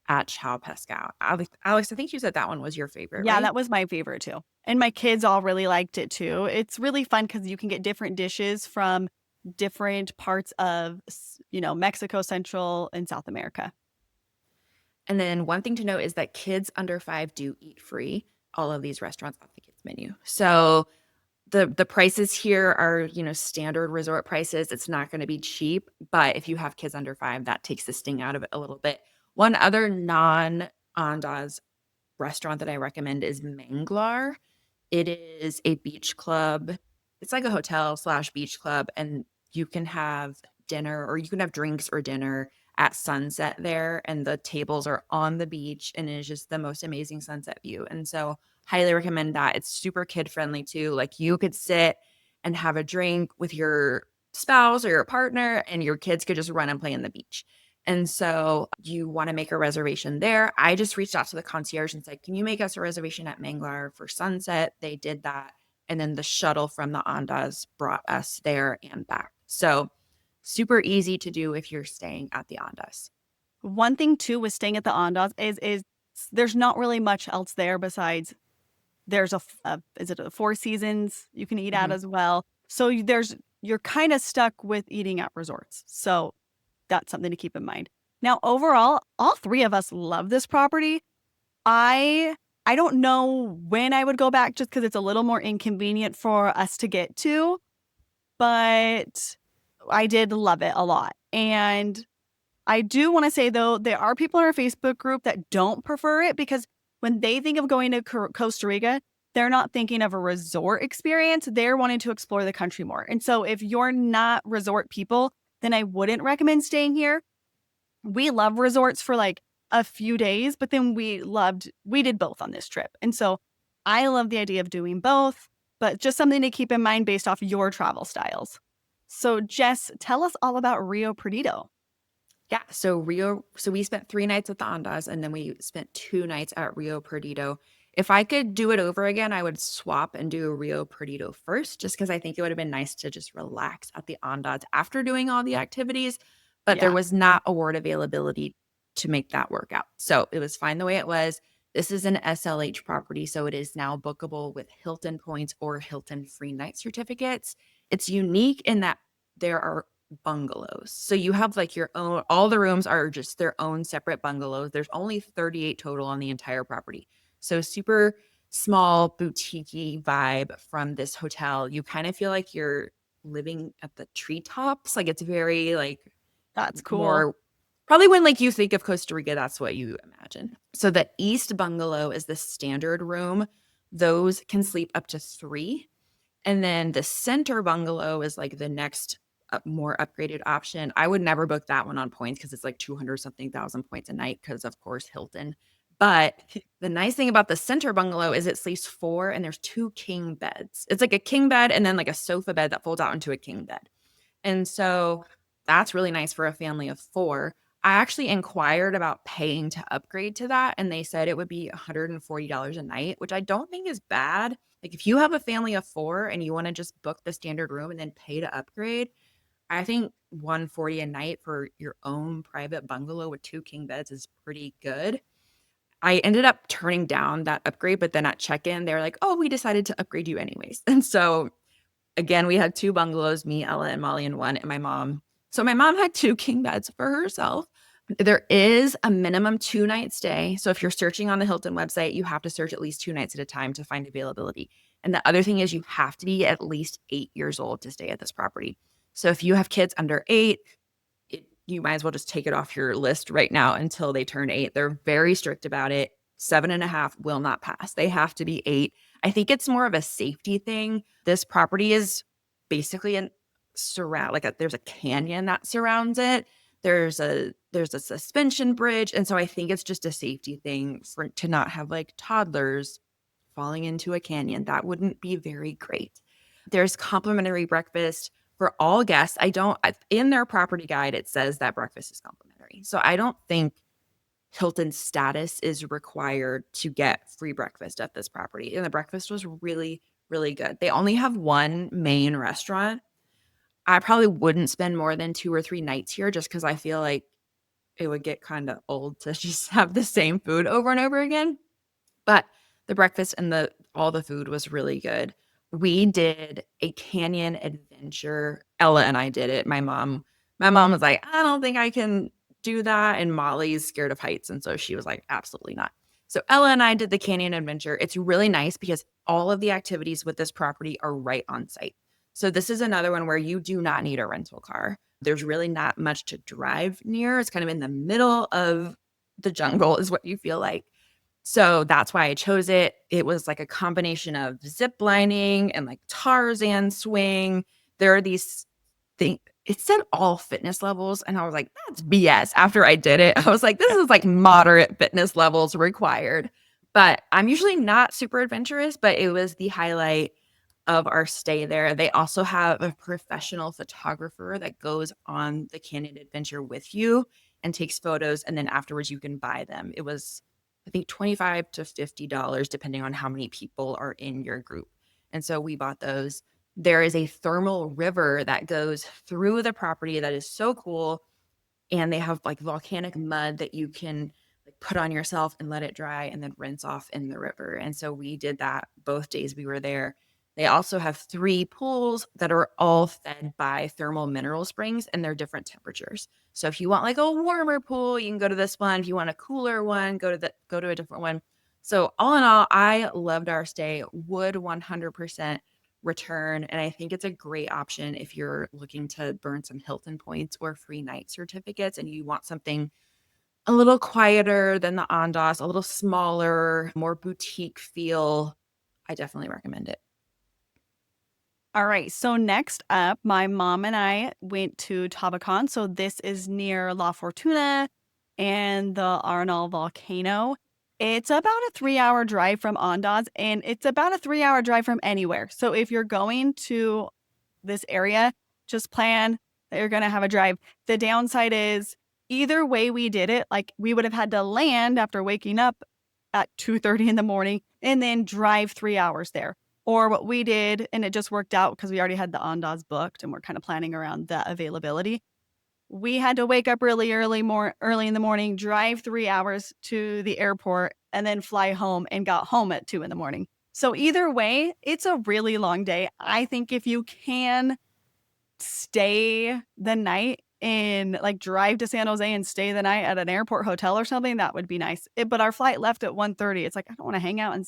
at Chow Pescao. Alex, I think you said that one was your favorite, Yeah, right? that was my favorite too. And my kids all really liked it too. It's really fun because you can get different dishes from different parts of, Mexico, Central, and South America. And then one thing to note is that kids under 5 do eat free. All of these restaurants have the kids menu. So the prices here are, standard resort prices. It's not going to be cheap, but if you have kids under 5, that takes the sting out of it a little bit. One other non-Andaz restaurant that I recommend is Manglar. It is a beach club. It's like a hotel / beach club, and you can have dinner or you can have drinks or dinner at sunset there, and the tables are on the beach, and it is just the most amazing sunset view. And so highly recommend that. It's super kid friendly too. Like you could sit and have a drink with your spouse or your partner, and your kids could just run and play on the beach. And so you want to make a reservation there. I just reached out to the concierge and said, can you make us a reservation at Manglar for sunset? They did that. And then the shuttle from the Andaz brought us there and back. So super easy to do if you're staying at the Andaz. One thing too with staying at the Andaz is there's not really much else there besides there's is it a Four Seasons you can eat at as well. So you're kind of stuck with eating at resorts. So that's something to keep in mind. Now, overall, all three of us love this property. I don't know when I would go back just because it's a little more inconvenient for us to get to, but I did love it a lot. And I do want to say, though, there are people in our Facebook group that don't prefer it because when they think of going to Costa Rica, they're not thinking of a resort experience. They're wanting to explore the country more. And so if you're not resort people, then I wouldn't recommend staying here. We love resorts for like a few days, but then we did both on this trip. And so I love the idea of doing both, but just something to keep in mind based off your travel styles. So Jess, tell us all about Rio Perdido. Yeah, so we spent 3 nights at the Andaz, and then we spent 2 nights at Rio Perdido. If I could do it over again, I would swap and do Rio Perdido first, just because I think it would have been nice to just relax at the Andaz after doing all the activities. But there Yeah, was not award availability to make that work out. So it was fine the way it was. This is an SLH property, so it is now bookable with Hilton points or Hilton free night certificates. It's unique in that there are bungalows. So you have like your own, all the rooms are just their own separate bungalows. There's only 38 total on the entire property. So super small boutique vibe from this hotel. You kind of feel like you're living at the treetops. Like it's very like that's cool. more probably when like you think of Costa Rica, that's what you imagine. So the east bungalow is the standard room. Those can sleep up to 3. And then the center bungalow is like the next more upgraded option. I would never book that one on points because it's like 200 something thousand points a night because of course Hilton. But the nice thing about the center bungalow is it sleeps 4 and there's 2 king beds. It's like a king bed and then like a sofa bed that folds out into a king bed. And so that's really nice for a family of 4. I actually inquired about paying to upgrade to that, and they said it would be $140 a night, which I don't think is bad. Like if you have a family of 4 and you want to just book the standard room and then pay to upgrade, I think 140 a night for your own private bungalow with 2 king beds is pretty good. I ended up turning down that upgrade, but then at check-in, they were like, "Oh, we decided to upgrade you anyways." And so again, we had 2 bungalows, me, Ella, and Molly in one, and my mom. So my mom had 2 king beds for herself. There is a minimum 2-night stay. So if you're searching on the Hilton website, you have to search at least 2 nights at a time to find availability. And the other thing is you have to be at least 8 years old to stay at this property. So if you have kids under 8, you might as well just take it off your list right now until they turn 8. They're very strict about it. 7.5 will not pass. They have to be 8. I think it's more of a safety thing. This property is basically there's a canyon that surrounds it. There's a suspension bridge, and so I think it's just a safety thing for to not have like toddlers falling into a canyon. That wouldn't be very great. There's complimentary breakfast for all guests. In their property guide, it says that breakfast is complimentary. So I don't think Hilton status is required to get free breakfast at this property. And the breakfast was really, really good. They only have one main restaurant. I probably wouldn't spend more than 2 or 3 nights here just because I feel like it would get kind of old to just have the same food over and over again. But the breakfast and all the food was really good. We did a canyon adventure. Ella and I did it. My mom was like, "I don't think I can do that." And Molly's scared of heights. And so she was like, "Absolutely not." So Ella and I did the canyon adventure. It's really nice because all of the activities with this property are right on site. So this is another one where you do not need a rental car. There's really not much to drive near. It's kind of in the middle of the jungle, is what you feel like. So that's why I chose it. It was like a combination of ziplining and like Tarzan swing. There are these things. It said all fitness levels. And I was like, that's BS. After I did it, I was like, this is like moderate fitness levels required. But I'm usually not super adventurous, but it was the highlight of our stay there. They also have a professional photographer that goes on the canyon adventure with you and takes photos. And then afterwards, you can buy them. It was, I think, $25 to $50, depending on how many people are in your group. And so we bought those. There is a thermal river that goes through the property that is so cool. And they have like volcanic mud that you can like put on yourself and let it dry and then rinse off in the river. And so we did that both days we were there. They also have 3 pools that are all fed by thermal mineral springs, and they're different temperatures. So if you want like a warmer pool, you can go to this one. If you want a cooler one, go to a different one. So all in all, I loved our stay. Would 100% return, and I think it's a great option if you're looking to burn some Hilton points or free night certificates and you want something a little quieter than the Andaz, a little smaller, more boutique feel. I definitely recommend it. All right. So next up, my mom and I went to Tabacón. So this is near La Fortuna and the Arenal volcano. It's about a 3-hour drive from Andaz, and it's about a 3-hour drive from anywhere. So if you're going to this area, just plan that you're going to have a drive. The downside is either way we did it, like we would have had to land after waking up at 2:30 in the morning and then drive 3 hours there. Or what we did, and it just worked out because we already had the Andaz booked and we're kind of planning around that availability. We had to wake up really early in the morning, drive 3 hours to the airport, and then fly home, and got home at 2 in the morning. So either way, it's a really long day. I think if you can stay the night and like drive to San Jose and stay the night at an airport hotel or something, that would be nice. But our flight left at 1:30. It's like, I don't want to hang out in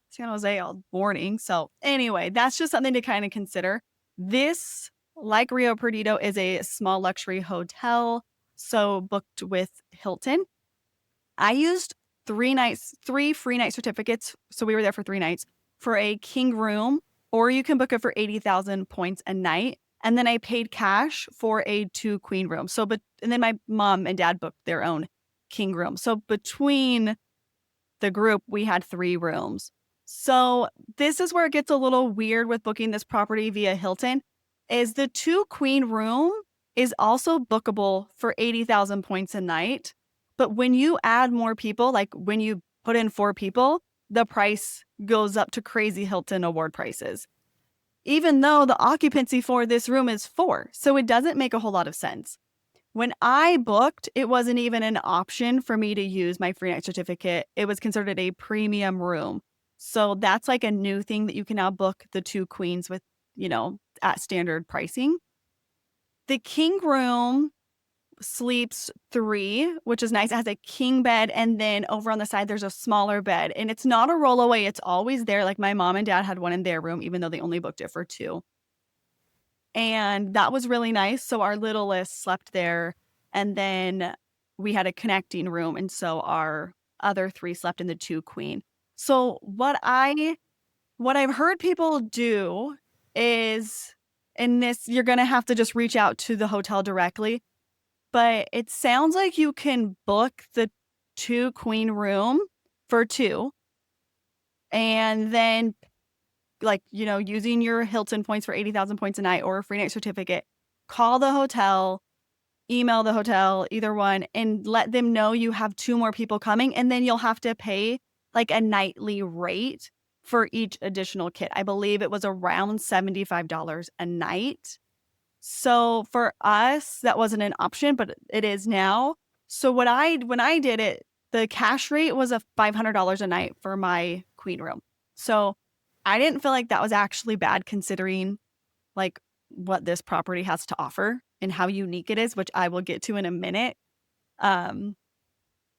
San Jose all morning. So anyway, that's just something to kind of consider. This, like Rio Perdido, is a small luxury hotel. So booked with Hilton. I used 3 free night certificates. So we were there for 3 nights for a king room, or you can book it for 80,000 points a night. And then I paid cash for a 2 queen room. And then my mom and dad booked their own king room. So between the group, we had 3 rooms. So this is where it gets a little weird with booking this property via Hilton, is the 2 queen room is also bookable for 80,000 points a night. But when you add more people, like when you put in 4 people, the price goes up to crazy Hilton award prices, even though the occupancy for this room is 4. So it doesn't make a whole lot of sense. When I booked, it wasn't even an option for me to use my free night certificate. It was considered a premium room. So that's like a new thing that you can now book the 2 queens with, at standard pricing. The king room sleeps 3, which is nice. It has a king bed, and then over on the side there's a smaller bed, and it's not a rollaway. It's always there. Like my mom and dad had one in their room, even though they only booked it for 2. And that was really nice. So our littlest slept there, and then we had a connecting room, and so our other 3 slept in the 2 queen. So what I've heard people do is, in this, you're going to have to just reach out to the hotel directly. But it sounds like you can book the 2 queen room for 2. And then, using your Hilton points for 80,000 points a night or a free night certificate, call the hotel, email the hotel, either one, and let them know you have 2 more people coming. And then you'll have to pay like a nightly rate for each additional kit. I believe it was around $75 a night. So for us, that wasn't an option, but it is now. So when I did it, the cash rate was a $500 a night for my queen room. So I didn't feel like that was actually bad, considering like what this property has to offer and how unique it is, which I will get to in a minute.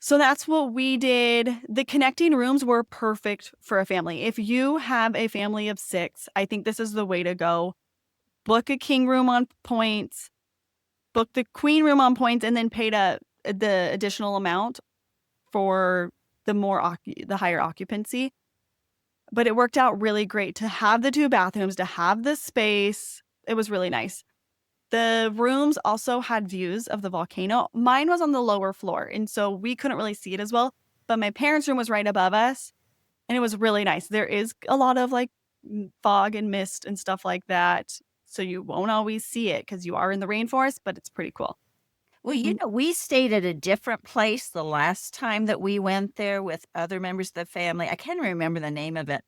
So that's what we did. The connecting rooms were perfect for a family. If you have a family of 6, I think this is the way to go. Book a king room on points, book the queen room on points, and then pay the additional amount for the higher occupancy. But it worked out really great to have the 2 bathrooms, to have the space. It was really nice. The rooms also had views of the volcano. Mine was on the lower floor, and so we couldn't really see it as well. But my parents' room was right above us, and it was really nice. There is a lot of like fog and mist and stuff like that, so you won't always see it because you are in the rainforest, but it's pretty cool. Well, we stayed at a different place the last time that we went there with other members of the family. I can't remember the name of it.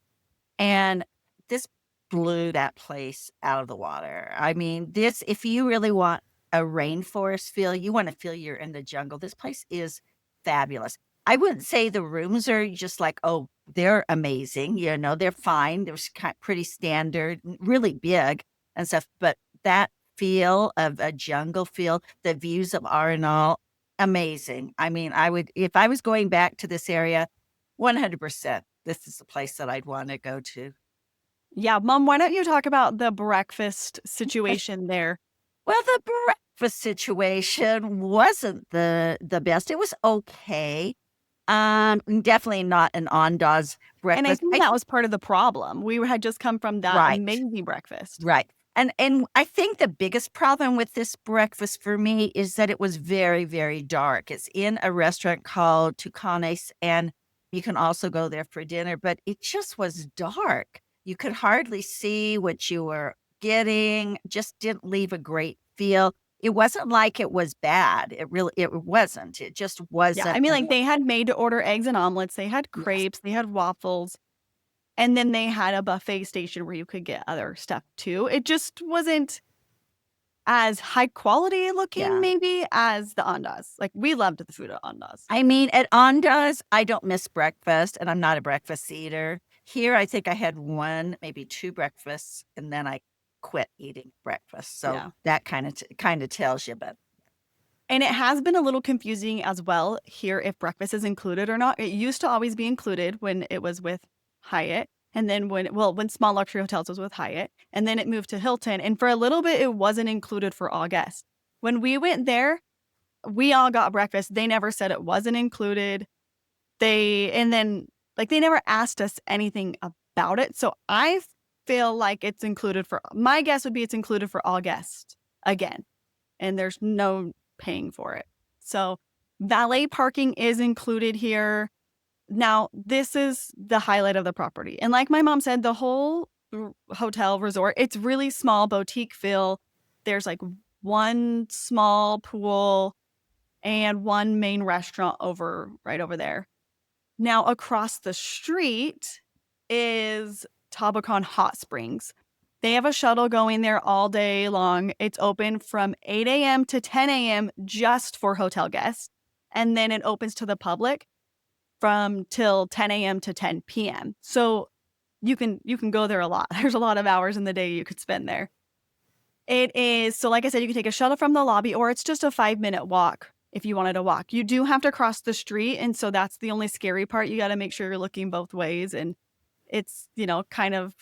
And this blew that place out of the water. I mean, if you really want a rainforest feel, you want to feel you're in the jungle, this place is fabulous. I wouldn't say the rooms are just like, oh, they're amazing. They're fine. They're pretty standard, really big and stuff. But that feel of a jungle feel, the views of Arenal, amazing. I mean, if I was going back to this area, 100%, this is the place that I'd want to go to. Yeah, Mom, why don't you talk about the breakfast situation there? Well, the breakfast situation wasn't the best. It was okay. Definitely not an Andaz breakfast. And I think that was part of the problem. We had just come from that amazing breakfast. Right. And I think the biggest problem with this breakfast for me is that it was very, very dark. It's in a restaurant called Tucanes, and you can also go there for dinner, but it just was dark. You could hardly see what you were getting, just didn't leave a great feel. it wasn't like it was bad. It wasn't. It just Yeah, wasn't. I mean, like, they had made to order eggs and omelets, they had Yes. crepes, they had waffles, and then they had a buffet station where you could get other stuff too. It just wasn't as high quality looking Yeah. maybe as the Andaz. Like, we loved the food at Andaz. I mean, at Andaz, I don't miss breakfast, and I'm not a breakfast eater. Here, I think I had 1, maybe 2 breakfasts, and then I quit eating breakfast. So Yeah. that kinda tells you, but And it has been a little confusing as well here if breakfast is included or not. It used to always be included when it was with Hyatt. And then when Small Luxury Hotels was with Hyatt, and then it moved to Hilton. And for a little bit, it wasn't included for all guests. When we went there, we all got breakfast. They never said it wasn't included. They never asked us anything about it. So I feel like it's included my guess would be it's included for all guests again. And there's no paying for it. So valet parking is included here. Now, this is the highlight of the property. And like my mom said, the whole hotel resort, it's really small, boutique feel. There's like one small pool and one main restaurant right over there. Now, across the street is Tabacón Hot Springs. They have a shuttle going there all day long. It's open from 8 a.m. to 10 a.m. just for hotel guests. And then it opens to the public from till 10 a.m. to 10 p.m. So you can go there a lot. There's a lot of hours in the day you could spend there. So like I said, you can take a shuttle from the lobby, or it's just a 5-minute walk if you wanted to walk. You do have to cross the street, and so that's the only scary part. You got to make sure you're looking both ways, and it's, kind of,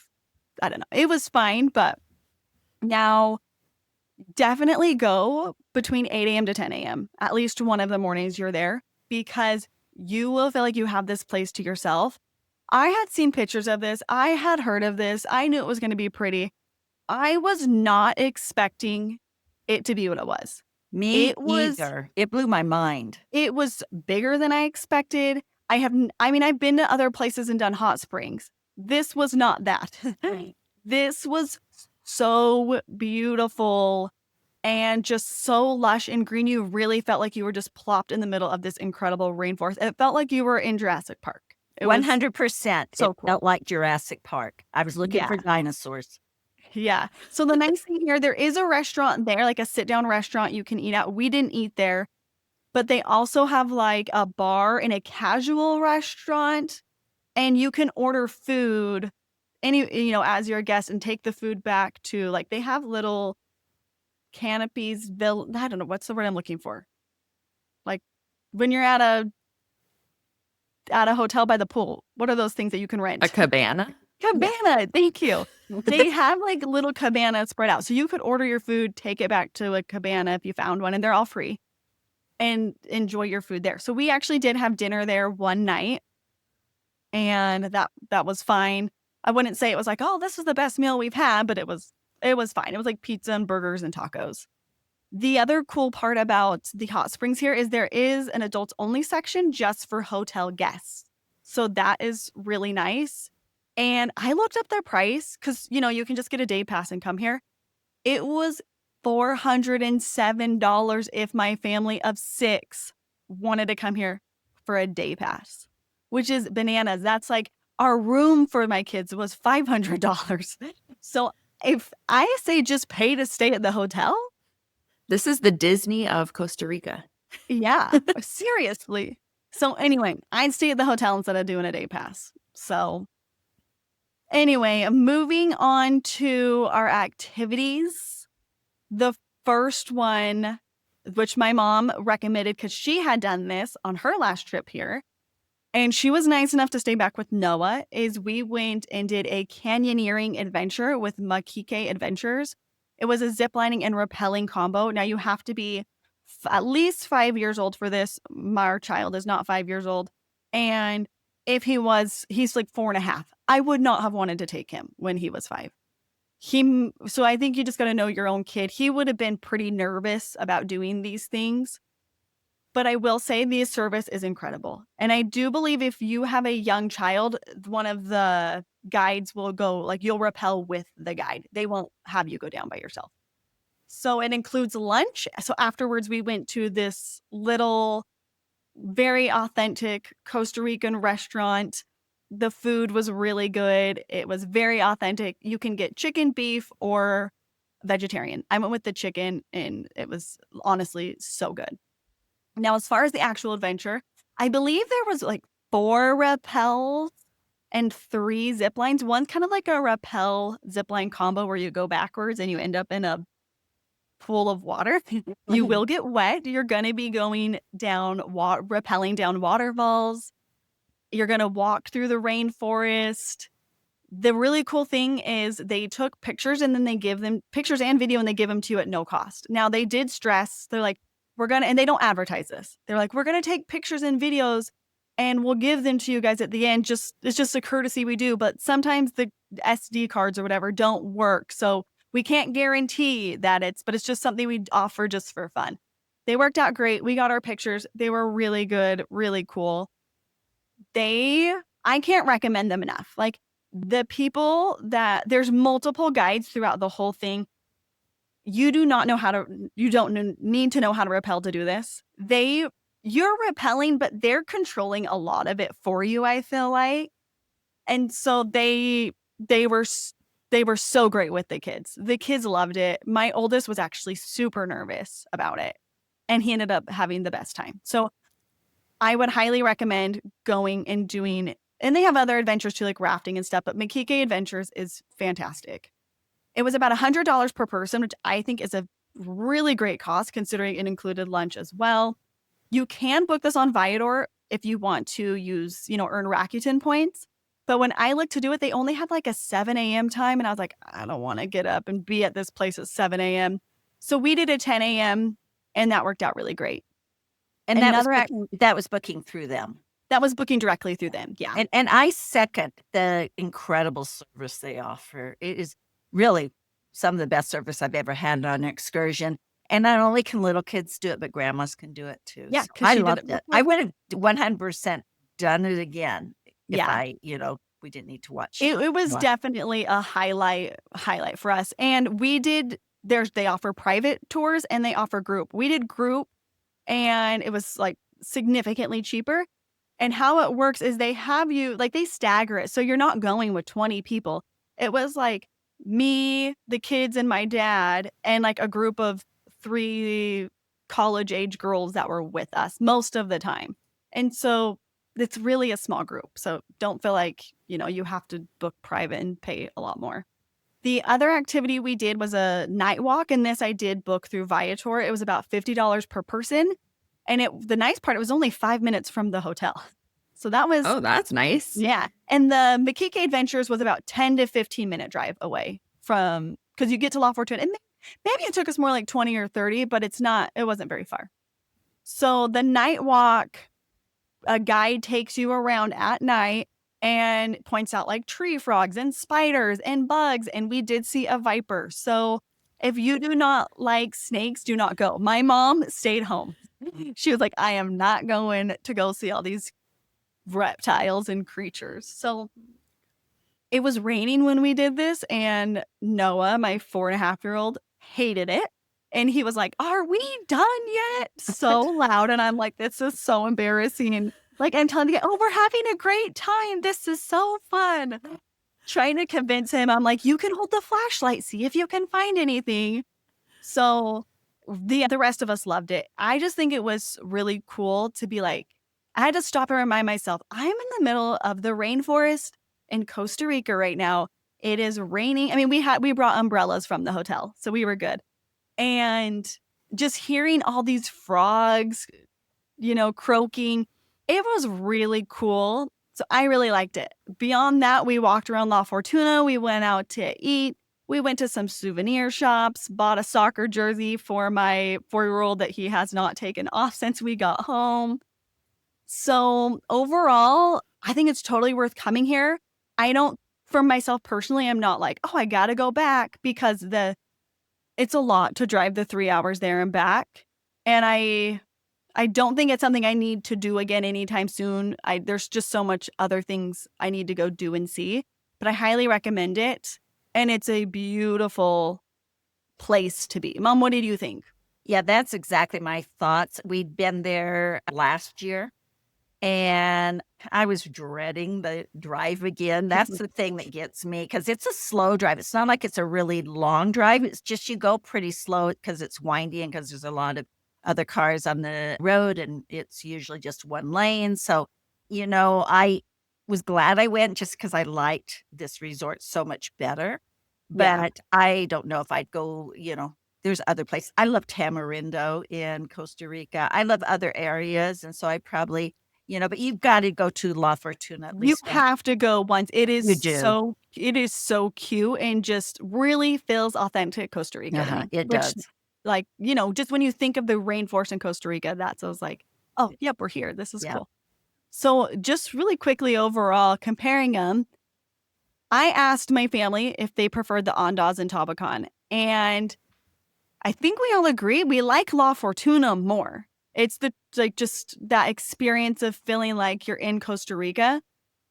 I don't know. It was fine, but now definitely go between 8 a.m. to 10 a.m. At least one of the mornings you're there, because you will feel like you have this place to yourself. I had seen pictures of this. I had heard of this. I knew it was going to be pretty. I was not expecting it to be what it was. me either. It blew my mind. It was bigger than I expected. I've been to other places and done hot springs. This was not that. This was so beautiful and just so lush and green. You really felt like you were just plopped in the middle of this incredible rainforest. It felt like you were in Jurassic Park. It was 100%. so It cool. felt like Jurassic Park. I was looking for dinosaurs. Yeah. So the nice thing here, there is a restaurant there, like a sit-down restaurant you can eat at. We didn't eat there, but they also have like a bar and a casual restaurant, and you can order food as your guest and take the food back to, like, they have little canopies. I don't know, what's the word I'm looking for? Like when you're at a hotel by the pool, what are those things that you can rent? A cabana? Cabana. Thank you. They have like little cabanas spread out. So you could order your food, take it back to a cabana if you found one, and they're all free, and enjoy your food there. So we actually did have dinner there one night, and that was fine. I wouldn't say it was like, oh, this is the best meal we've had, but it was fine. It was like pizza and burgers and tacos. The other cool part about the hot springs here is there is an adults only section just for hotel guests. So that is really nice. And I looked up their price because, you can just get a day pass and come here. It was $407 if my family of 6 wanted to come here for a day pass, which is bananas. That's like our room for my kids was $500. So if I say just pay to stay at the hotel, This is the Disney of Costa Rica. yeah, seriously. So anyway, I'd stay at the hotel instead of doing a day pass. So anyway, moving on to our activities. The first one, which my mom recommended because she had done this on her last trip here, and she was nice enough to stay back with Noah, is we went and did a canyoneering adventure with Makike Adventures. It was a ziplining and rappelling combo. Now you have to be at least 5 years old for this. My child is not 5 years old. And if he's like 4.5. I would not have wanted to take him when he was 5. So I think you just got to know your own kid. He would have been pretty nervous about doing these things. But I will say the service is incredible. And I do believe if you have a young child, one of the guides will go, like, you'll rappel with the guide. They won't have you go down by yourself. So it includes lunch. So afterwards, we went to this little, very authentic Costa Rican restaurant. The food was really good. It was very authentic. You can get chicken, beef, or vegetarian. I went with the chicken, and it was honestly so good. Now, as far as the actual adventure, I believe there was like 4 rappels and 3 zip lines. One's kind of like a rappel zip line combo where you go backwards and you end up in a pool of water. You will get wet. You're going to be going down, rappelling down waterfalls. You're going to walk through the rainforest. The really cool thing is they took pictures and then they give them pictures and video and they give them to you at no cost. Now, they did stress, they're like, and they don't advertise this. They're like, we're going to take pictures and videos and we'll give them to you guys at the end. It's just a courtesy we do. But sometimes the SD cards or whatever don't work. So we can't guarantee that but it's just something we offer just for fun. They worked out great. We got our pictures. They were really good, really cool. I can't recommend them enough. Like, the people there's multiple guides throughout the whole thing. You don't need to know how to rappel to do this. You're rappelling, but they're controlling a lot of it for you, I feel like. And so they were so great with the kids. The kids loved it. My oldest was actually super nervous about it, and he ended up having the best time. So I would highly recommend going and doing, and they have other adventures too, like rafting and stuff, but Makike Adventures is fantastic. It was about $100 per person, which I think is a really great cost considering it included lunch as well. You can book this on Viator if you want to use, earn Rakuten points. But when I looked to do it, they only had like a 7 a.m. time. And I was like, I don't want to get up and be at this place at 7 a.m. So we did a 10 a.m. and that worked out really great. And that was booking through them. That was booking directly through them. Yeah. And I second the incredible service they offer. It is really some of the best service I've ever had on an excursion. And not only can little kids do it, but grandmas can do it too. Yeah. So I loved it. I would have 100% done it again if we didn't need to watch. It was definitely a highlight for us. And they offer private tours and they offer group. We did group and it was like significantly cheaper. And how it works is they have you, like, they stagger it. So you're not going with 20 people. It was like me, the kids, and my dad, and like a group of 3 college age girls that were with us most of the time. And so it's really a small group. So don't feel like, you have to book private and pay a lot more. The other activity we did was a night walk. And this I did book through Viator. It was about $50 per person. And the nice part, it was only 5 minutes from the hotel. So that was... Oh, that's nice. Yeah. And the Makike Adventures was about 10 to 15 minute drive away from... Because you get to La Fortuna. And maybe it took us more like 20 or 30, but it wasn't very far. So the night walk, a guide takes you around at night and points out like tree frogs and spiders and bugs. And we did see a viper. So if you do not like snakes, do not go. My mom stayed home. She was like, I am not going to go see all these reptiles and creatures. So it was raining when we did this, and Noah, my 4.5-year-old, hated it. And he was like, are we done yet? So loud. And I'm like, this is so embarrassing. Like, I'm telling you, oh, we're having a great time. This is so fun. Trying to convince him. I'm like, you can hold the flashlight, see if you can find anything. So the rest of us loved it. I just think it was really cool to be like, I had to stop and remind myself, I'm in the middle of the rainforest in Costa Rica right now. It is raining. I mean, we brought umbrellas from the hotel, so we were good. And just hearing all these frogs, croaking, it was really cool. So I really liked it. Beyond that, we walked around La Fortuna. We went out to eat. We went to some souvenir shops, bought a soccer jersey for my 4-year-old that he has not taken off since we got home. So overall, I think it's totally worth coming here. For myself personally, I'm not like, oh, I got to go back, because it's a lot to drive the 3 hours there and back. And I don't think it's something I need to do again anytime soon. There's just so much other things I need to go do and see, but I highly recommend it. And it's a beautiful place to be. Mom, what did you think? Yeah, that's exactly my thoughts. We'd been there last year, and I was dreading the drive again. That's the thing that gets me, because it's a slow drive. It's not like it's a really long drive. It's just you go pretty slow because it's windy and because there's a lot of other cars on the road, and it's usually just one lane. So, I was glad I went just because I liked this resort so much better. Yeah. But I don't know if I'd go, there's other places. I love Tamarindo in Costa Rica. I love other areas. And so I probably, but you've got to go to La Fortuna at You least once. have to go once. You do. It is so cute and just really feels authentic Costa Rica to me. It Which, does. like, just when you think of the rainforest in Costa Rica, that's I was like, oh, yep, we're here. This is Yeah. cool. So just really quickly overall, comparing them, I asked my family if they preferred the Andaz and Tabacón, and I think we all agree we like La Fortuna more. It's just that experience of feeling like you're in Costa Rica,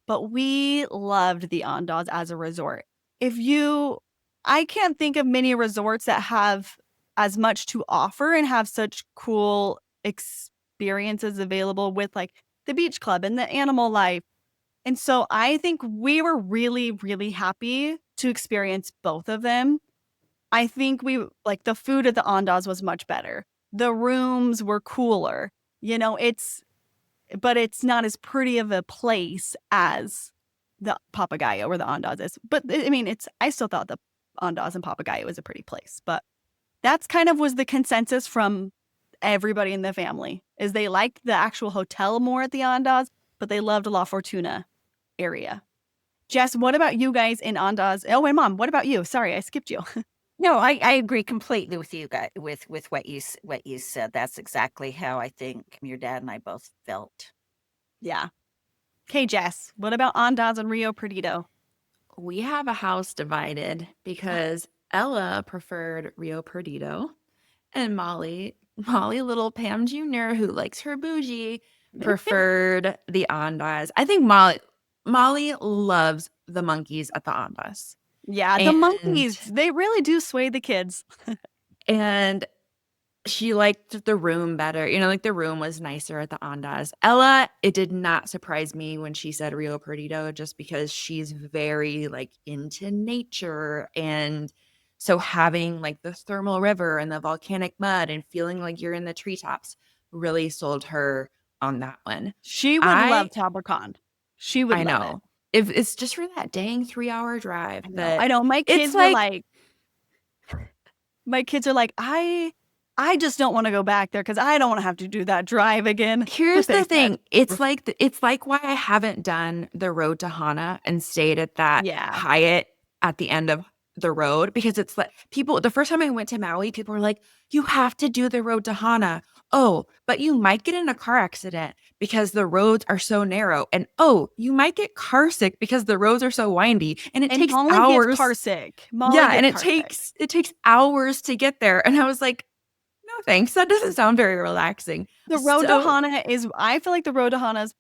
but we loved the Andaz as a resort. I can't think of many resorts that have as much to offer and have such cool experiences available with like the beach club and the animal life. And so I think we were really, really happy to experience both of them. I think the food at the Andaz was much better. The rooms were cooler. But it's not as pretty of a place as the Papagayo or the Andaz is. But I mean, I still thought the Andaz and Papagayo was a pretty place. But that's kind of was the consensus from everybody in the family is they liked the actual hotel more at the Andaz, but they loved La Fortuna area. Jess, what about you guys in Andaz? Oh, and Mom, what about you? Sorry, I skipped you. No, I agree completely with you guys with what you said. That's exactly how I think your dad and I both felt. Yeah. Okay, Jess, what about Andaz and Rio Perdido? We have a house divided because Ella preferred Rio Perdido and Molly little Pam Jr., who likes her bougie, preferred the Andaz. I think Molly loves the monkeys at the Andaz. Yeah, the And monkeys, they really do sway the kids. and she liked the room better. Like the room was nicer at the Andaz. Ella, it did not surprise me when she said Rio Perdido just because she's very like into nature. And so having like the thermal river and the volcanic mud and feeling like you're in the treetops really sold her on that one. She would love Tabacón. She would I love know. If it's just for that dang 3-hour drive, it. but I know. My kids it's were like my kids are like, I just don't want to go back there because I don't want to have to do that drive again. here's They the thing. said. It's like why I haven't done the road to Hana and stayed at that Yeah. Hyatt at the end of the road, because it's like the first time I went to Maui, people were like, you have to do the road to Hana. Oh, but you might get in a car accident because the roads are so narrow. And oh, you might get car sick because the roads are so windy. And it takes Molly hours. gets car sick. Molly Yeah, and gets car sick. it takes hours to get there. And I was like, no thanks. That doesn't sound very relaxing. The road to Hana I feel like the road to Hana is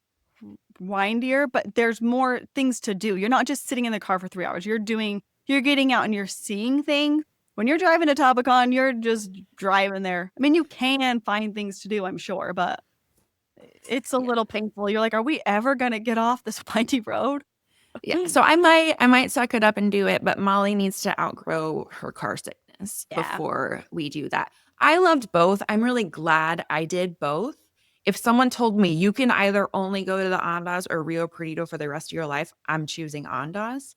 windier, but there's more things to do. You're not just sitting in the car for 3 hours. You're getting out and you're seeing things. When you're driving to Tabacón, you're just driving there. I mean, you can find things to do, I'm sure, but it's a little painful. You're like, are we ever going to get off this windy road? Yeah. So I might suck it up and do it, but Molly needs to outgrow her car sickness before we do that. I loved both. I'm really glad I did both. If someone told me you can either only go to the Andaz or Rio Perdido for the rest of your life, I'm choosing Andaz.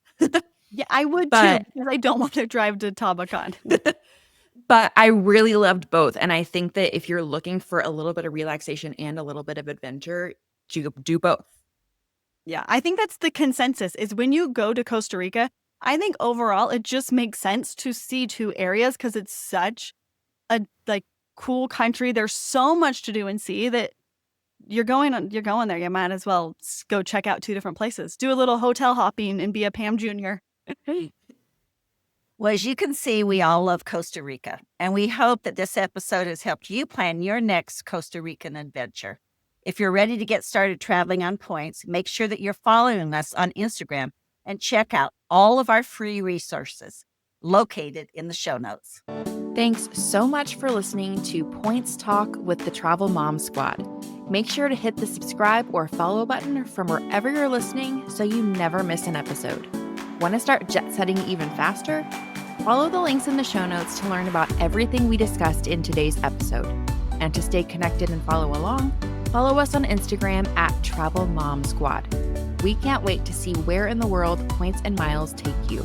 Yeah, I would too, because I don't want to drive to Tabacón. But I really loved both. And I think that if you're looking for a little bit of relaxation and a little bit of adventure, do both. Yeah, I think that's the consensus is when you go to Costa Rica, I think overall it just makes sense to see two areas because it's such a cool country. There's so much to do and see that you're going there. You might as well go check out two different places. Do a little hotel hopping and be a Pam Jr. Well, as you can see, we all love Costa Rica, and we hope that this episode has helped you plan your next Costa Rican adventure. If you're ready to get started traveling on points, make sure that you're following us on Instagram and check out all of our free resources. located in the show notes. Thanks so much for listening to Points Talk with the Travel Mom Squad. Make sure to hit the subscribe or follow button from wherever you're listening so you never miss an episode. Want to start jet setting even faster? Follow the links in the show notes to learn about everything we discussed in today's episode. And to stay connected and follow along, follow us on Instagram at Travel Mom Squad. We can't wait to see where in the world Points and Miles take you.